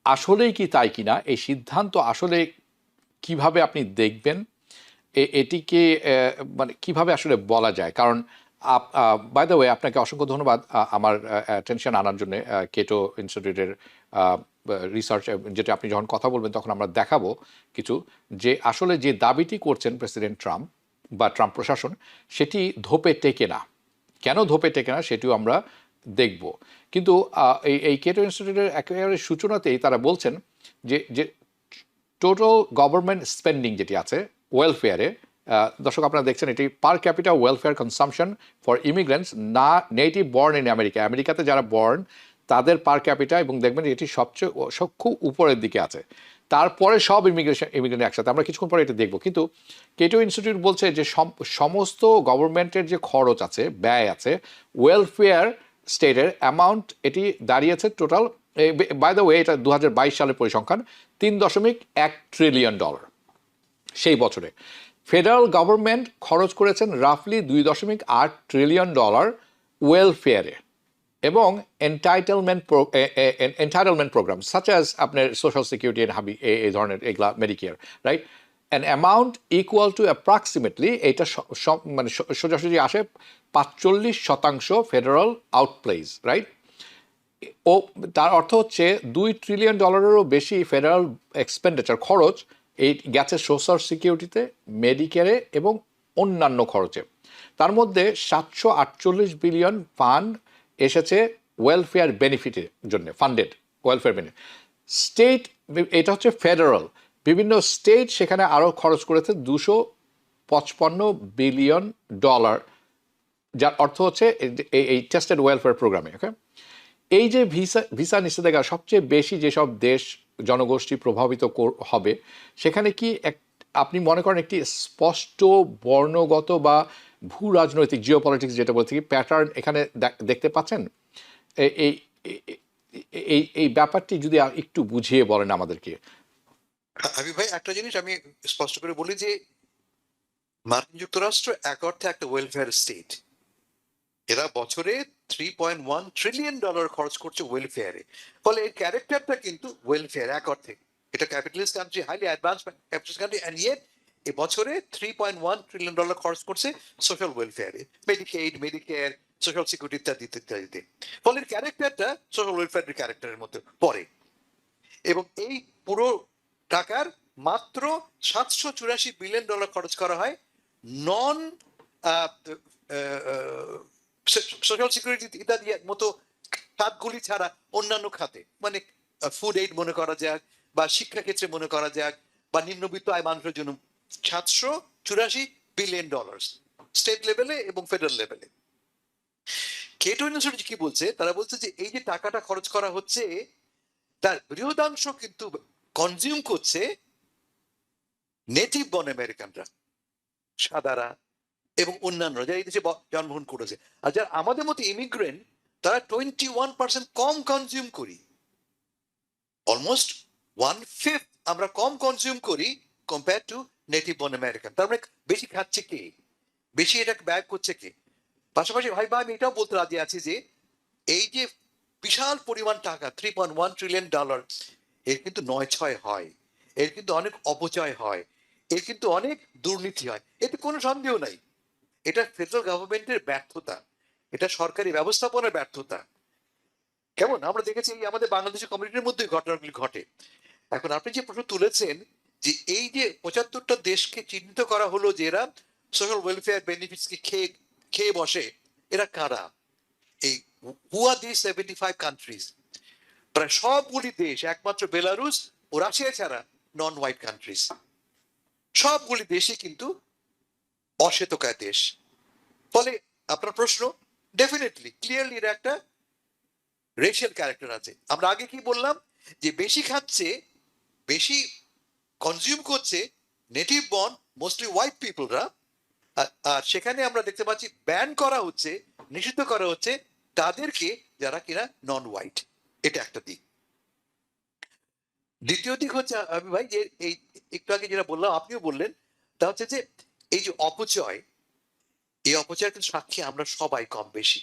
আসলেই কি তাই কিনা, এই সিদ্ধান্ত আসলে কিভাবে আপনি দেখবেন, এটিকে মানে কিভাবে আসলে বলা যায়? কারণ বাই দ্য ওয়ে, আপনাকে অসংখ্য ধন্যবাদ আমার অ্যাটেনশন আনার জন্য কেটো ইনস্টিটিউটের রিসার্চ, যেটা আপনি যখন কথা বলবেন তখন আমরা দেখাবো কিছু, যে আসলে যে দাবিটি করছেন প্রেসিডেন্ট ট্রাম্প বা ট্রাম্প প্রশাসন, সেটি ধোপে টেকে না। কেন ধোপে টেকে না সেটিও আমরা দেখব। কিন্তু এই কেটো ইনস্টিটিউটের একেবারে সূচনাতেই তারা বলছেন যে টোটাল গভর্নমেন্ট স্পেন্ডিং যেটি আছে ওয়েলফেয়ারে, দর্শক আপনারা দেখছেন, এটি পার ক্যাপিটা ওয়েলফেয়ার কনসামশন ফর ইমিগ্রেন্টস না নেটিভ বর্ন ইন আমেরিকা, আমেরিকাতে যারা বর্ন তাদের পার ক্যাপিটা, এবং দেখবেন এটি সবচেয়ে খুব উপরের দিকে আছে, তারপরে সব ইমিগ্রেন্ট একসাথে। আমরা কিছুক্ষণ পরে এটা দেখব। কিন্তু কেটো ইনস্টিটিউট বলছে যে সমস্ত গভর্নমেন্টের যে খরচ আছে, ব্যয় আছে, ওয়েলফেয়ার স্টেটের অ্যামাউন্ট এটি দাঁড়িয়েছে টোটাল, বাই দ্য ওয়ে এটা 2022 সালের পরিসংখ্যান, $3.1 ট্রিলিয়ন। সেই বছরে ফেডারেল গভর্নমেন্ট খরচ করেছেন রাফলি $2.8 ট্রিলিয়ন ওয়েলফেয়ারে, এবং এন্টাইটেলমেন্ট প্রোগ্রাম সাচ অ্যাজ আপনার সোশ্যাল সিকিউরিটি এই ধরনের, এগুলা Medicare, right. An amount equal to approximately, এইটা মানে সোজাসুজি আসে 45% ফেডারাল আউটপ্লেজ, রাইট? ও তার অর্থ হচ্ছে $2 ট্রিলিয়ন বেশি ফেডারাল এক্সপেন্ডিচার খরচ এই গেছে সোশ্যাল সিকিউরিটিতে, মেডিকেয়ারে এবং অন্যান্য খরচে। তার মধ্যে 748 বিলিয়ন ফান্ড এসেছে ওয়েলফেয়ার বেনিফিটের জন্য, ফান্ডেড ওয়েলফেয়ার বেনিফিট। স্টেট, এটা হচ্ছে ফেডারাল, বিভিন্ন স্টেট সেখানে আরও খরচ করেছে $255 বিলিয়ন, যার অর্থ হচ্ছে এই টেস্টেড ওয়েলফেয়ার প্রোগ্রামে। ওকে, এই যে ভিসা নিষেধাজ্ঞা সবচেয়ে বেশি যেসব দেশ জনগোষ্ঠী প্রভাবিত হবে, সেখানে কি আপনি মনে করেন একটি স্পষ্ট বর্ণগত বা ভূ রাজনৈতিক জিওপলিটিক্স যেটা বলতে কি প্যাটার্ন এখানে দেখতে পাচ্ছেন? এই এই এই ব্যাপারটি যদি একটু বুঝিয়ে বলেন আমাদেরকে। হাবিব ভাই, একটা জিনিস আমি স্পষ্ট করে বলি যে মার্কিন যুক্তরাষ্ট্র এক অর্থে একটা ওয়েলফেয়ার স্টেট। এরা বছরে $3.1 ট্রিলিয়ন খরচ করছে ওয়েলফেয়ারে। ফলে এর ক্যারেক্টারটা কিন্তু ওয়েলফেয়ার এক অর্থে। এটা capitalist country, highly advance capitalist country, and yet এ বছরে $3.1 ট্রিলিয়ন খরচ করছে সোশ্যাল ওয়েলফেয়ারে, মেডিকেড, মেডিকেয়ার, সোশ্যাল সিকিউরিটি ইত্যাদি ইত্যাদিতে। ফলে এর ক্যারেক্টারটা সোশ্যাল ওয়েলফেয়ারের ক্যারেক্টারের মধ্যে পড়ে। এবং এই পুরো টাকার মাত্র $784 বিলিয়ন খরচ করা হয় নন সোশ্যাল সিকিউরিটি ইত্যাদি মতো খাতগুলি ছাড়া অন্যান্য খাতে, মানে ফুড এইড মনে করা যাক, বা শিক্ষা ক্ষেত্রে মনে করা যাক, বা নিম্নবিত্ত আয় মানুষের জন্য $784 বিলিয়ন স্টেট লেভেলে এবং ফেডারেল লেভেলে। কেটো ইউনিভার্সিটি কি বলছে? তারা বলছে যে এই যে টাকাটা খরচ করা হচ্ছে তার বৃহদাংশ কিন্তু কনজিউম করছে নেটিভ বর্ন আমেরিকানরা, সাদারা এবং অন্যান্য যারা এই দেশে জন্মগ্রহণ করেছে। আর যারা আমাদের মতো ইমিগ্রেন্ট, তারা 21% কম কনজিউম করি, অলমোস্ট 1/5 আমরা কম কনজিউম করি compare to native born American. তার মানে বেশি খাচ্ছে কে, বেশি এটা ব্যয় করছে কে? পাশাপাশি ভাই আমি এটাও বলতে রাজি আছি যে এই যে বিশাল পরিমাণ টাকা $3.1 ট্রিলিয়ন, এর কিন্তু 9-6 হয়, এর কিন্তু অনেক অপচয় হয়, এর কিন্তু অনেক দুর্নীতি হয়, এতে কোনো সন্দেহ নাই। এটা ফেডারেল গভর্নমেন্টের ব্যর্থতা, এটা সরকারি ব্যবস্থাপনার ব্যর্থতা। কেমন আমরা দেখেছি আমাদের বাংলাদেশের কমিউনিটির মধ্যে ঘটনাগুলি ঘটে। এখন আপনি যে প্রশ্ন তুলেছেন যে এই যে 75টা দেশকে চিহ্নিত করা হলো যে এরা সোশ্যাল ওয়েলফেয়ার বেনিফিটস কে খেয়ে বসে, এরা কারা? এই হু আর দিস 75 কান্ট্রিজ? প্রায় সবগুলি দেশ, একমাত্র বেলারুস ও রাশিয়া ছাড়া নন হোয়াইট কান্ট্রিজ। সবগুলি দেশই কিন্তু অশ্বেতকায় দেশ। ফলে আপনার প্রশ্ন ডেফিনেটলি ক্লিয়ারলি এর একটা রেশিয়াল ক্যারেক্টার আছে। আমরা আগে কি বললাম যে বেশি খাচ্ছে, বেশি কনজিউম করছে নেটিভ বর্ন মোস্টলি হোয়াইট পিপলরা, আর সেখানে আমরা দেখতে পাচ্ছি ব্যান করা হচ্ছে, নিষিদ্ধ করা হচ্ছে তাদেরকে যারা কিনা নন হোয়াইট। এটা একটা দিক। দ্বিতীয় দিক হচ্ছে আমি ভাই যে এই একটু আগে যেটা বললাম, আপনিও বললেন, তা হচ্ছে যে এই যে অপচয়, এই অপচয়ের কিন্তু সাক্ষী আমরা সবাই কম বেশি।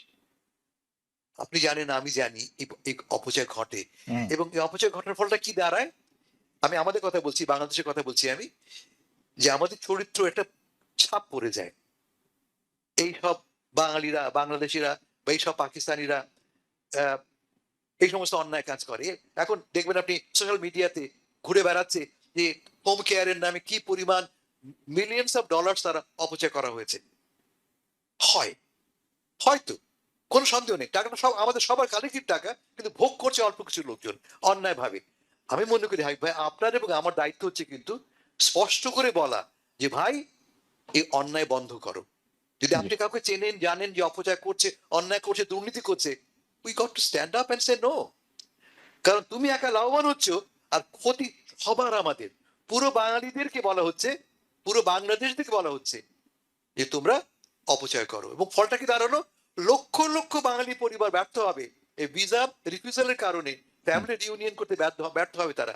আপনি জানেন, আমি জানি এই অপচয় ঘটে, এবং এই অপচয় ঘটার ফলটা কি দাঁড়ায়? আমি আমাদের কথা বলছি, বাংলাদেশের কথা বলছি আমি, যে আমাদের চরিত্র একটা ছাপ পড়ে যায়। এই সব বাঙালিরা, বাংলাদেশিরা বা এইসব পাকিস্তানিরা এই সমস্ত অন্যায় কাজ করে। এখন দেখবেন আপনি সোশ্যাল মিডিয়াতে ঘুরে বেড়াচ্ছে যে হোম কেয়ারের নামে কি পরিমাণ মিলিয়নস অফ ডলার্স তারা অপচয় করা হয়েছে। হয়তো কোনো সন্দেহ নেই, টাকাটা সব আমাদের সবার কালেক্টিভ টাকা, কিন্তু ভোগ করছে অল্প কিছু লোকজন অন্যায় ভাবে। আমি মনে করি ভাই আপনার এবং আমার দায়িত্ব হচ্ছে কিন্তু স্পষ্ট করে বলা যে ভাই এই অন্যায় বন্ধ করো। যদি আপনি কাউকে চেনেন, জানেন যে অপচয় করছে, অন্যায় করছে, দুর্নীতি করছে, we got to stand up and say no. কারণ তুমি একা লাভবান হচ্ছ, আর ক্ষতি সবার আমাদের। পুরো বাঙালিদেরকে বলা হচ্ছে, পুরো বাংলাদেশদেরকে বলা হচ্ছে যে তোমরা অপচয় করো, এবং ফলটা কি দাঁড়ানো? লক্ষ লক্ষ বাঙালি পরিবার ব্যর্থ হবে এই ভিসা রিফিউজালের কারণে। ফ্যামিলি রিউনিয়ন করতে ব্যর্থ হবে তারা।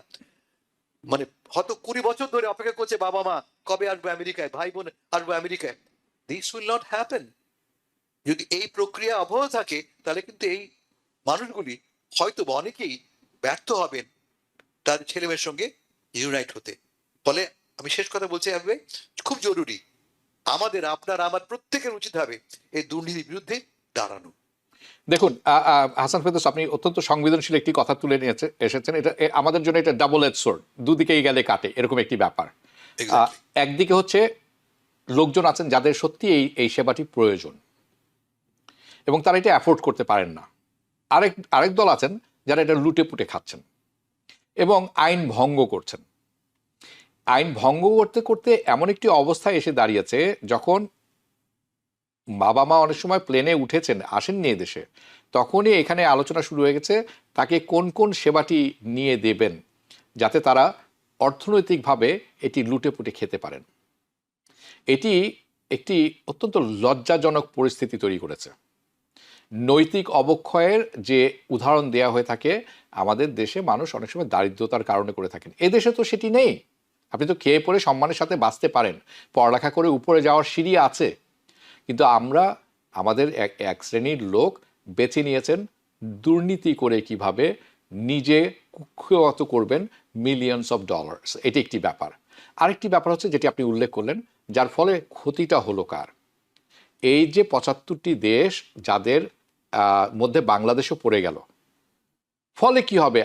মানে হয়তো 20 বছর ধরে অপেক্ষা করছে বাবা মা কবে আসবে আমেরিকায়, ভাই বোন আসবে আমেরিকায়। This will not happen. যদি এই প্রক্রিয়া অব্যাহত থাকে তাহলে কিন্তু এই মানুষগুলি হয়তো অনেকেই ব্যর্থ হবেন তাদের ছেলে মেয়ের সঙ্গে ইউনাইট হতে। ফলে আমি শেষ কথা বলছি হাবিব ভাই, খুব জরুরি আমাদের আপনার আমার প্রত্যেকের উচিত হবে এই দুর্নীতির বিরুদ্ধে দাঁড়ানো। দেখুন হাসান ফেরদৌস, আপনি অত্যন্ত সংবেদনশীল একটি কথা তুলে নিয়ে এসেছেন। এটা আমাদের জন্য এটা ডাবল এজ সোর্ড, দুদিকেই গেলে কাটে, এরকম একটি ব্যাপার। Exactly. একদিকে হচ্ছে লোকজন আছেন যাদের সত্যি এই সেবাটি প্রয়োজন এবং তারা এটা অ্যাফোর্ড করতে পারেন না। আরেক দল আছেন যারা এটা লুটে পুটে খাচ্ছেন এবং আইন ভঙ্গ করছেন। আইন ভঙ্গ করতে করতে এমন একটি অবস্থায় এসে দাঁড়িয়েছে, যখন বাবা মা অনেক সময় প্লেনে উঠেছেন, আসেননি এদেশে, তখনই এখানে আলোচনা শুরু হয়ে গেছে তাকে কোন কোন সেবাটি নিয়ে দেবেন যাতে তারা অর্থনৈতিকভাবে এটি লুটে পুটে খেতে পারেন। এটি একটি অত্যন্ত লজ্জাজনক পরিস্থিতি তৈরি করেছে। নৈতিক অবক্ষয়ের যে উদাহরণ দেয়া হয়ে থাকে আমাদের দেশে, মানুষ অনেক সময় দারিদ্রতার কারণে করে থাকেন। এদেশে তো সেটি নেই। আপনি তো খেয়ে পরে সম্মানের সাথে বাঁচতে পারেন, পড়ালেখা করে উপরে যাওয়ার সিঁড়ি আছে। কিন্তু আমরা আমাদের এক শ্রেণীর লোক বেছে নিয়েছেন দুর্নীতি করে কিভাবে নিজে কুক্ষগত করবেন মিলিয়নস অফ ডলার্স। এটি একটি ব্যাপার। আরেকটি ব্যাপার হচ্ছে যেটি আপনি উল্লেখ করলেন, যার ফলে ক্ষতিটা হলো কার? এই যে ৭৫টি দেশ যাদের মধ্যে বাংলাদেশও পড়ে গেল, ফলে কি হবে?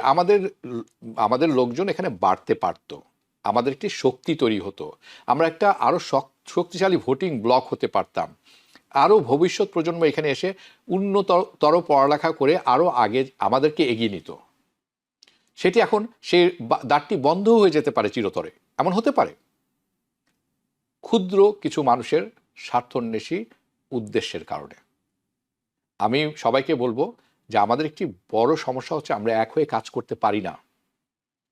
আমাদের লোকজন এখানে বাড়তে পারতো, আমাদের একটি শক্তি তৈরি হতো, আমরা একটা আরো শক্তিশালী ভোটিং ব্লক হতে পারতাম, আরো ভবিষ্যৎ প্রজন্ম এখানে এসে উন্নতর পড়ালেখা করে আরো আগে আমাদেরকে এগিয়ে নিত। সেটি এখন সেই দ্বারটি বন্ধ হয়ে যেতে পারে চিরতরে, এমন হতে পারে ক্ষুদ্র কিছু মানুষের স্বার্থন্বেষী উদ্দেশ্যের কারণে। আমি সবাইকে বলবো যে আমাদের একটি বড় সমস্যা হচ্ছে আমরা এক হয়ে কাজ করতে পারি না,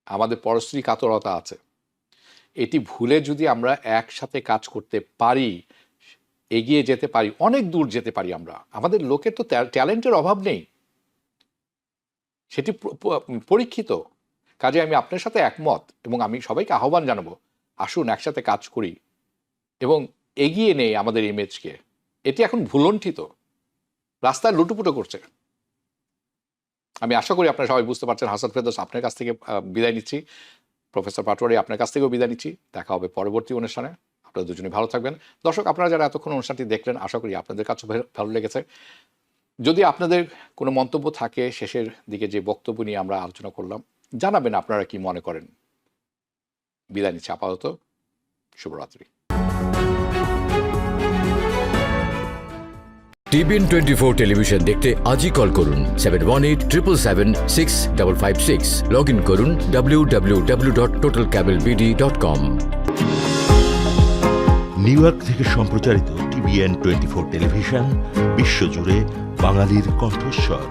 আমাদের পরশ্রী কাতরতা আছে। এটি ভুলে যদি আমরা একসাথে কাজ করতে পারি, এগিয়ে যেতে পারি, অনেক দূর যেতে পারি। আমাদের লোকের তো ট্যালেন্টের অভাব নেই, সেটি পরীক্ষিত। কাজে আমি আপনার সাথে একমত এবং আমি সবাইকে আহ্বান জানাবো, আসুন একসাথে কাজ করি এবং এগিয়ে নেই আমাদের ইমেজকে। এটি এখন ভুলণ্ঠিত, রাস্তায় লুটুপুটো করছে। আমি আশা করি আপনারা সবাই বুঝতে পারছেন। হাসান ফেরদৌস, আপনার কাছ থেকে বিদায় নিচ্ছি। প্রফেসর পাটোয়ারি, আপনার কাছ থেকেও বিদায় নিচ্ছি। দেখা হবে পরবর্তী অনুষ্ঠানে। আপনারা দুজনে ভালো থাকবেন। দর্শক, আপনারা যারা এতক্ষণ অনুষ্ঠানটি দেখলেন, আশা করি আপনাদের কাছে ভালো লেগেছে। যদি আপনাদের কোনো মন্তব্য থাকে শেষের দিকে যে বক্তব্য নিয়ে আমরা আলোচনা করলাম, জানাবেন আপনারা কি মনে করেন। বিদায় নিচ্ছি আপাতত। শুভরাত্রি। টিবিএন 24 টেলিভিশন দেখতে আজই কল করুন 7187776556। লগ ইন করুন www.totalcablebd.com। নিউ ইয়র্ক থেকে সম্প্রচারিত টিবিএন 24 টেলিভিশন বিশ্বজুড়ে বাঙালির কণ্ঠস্বর।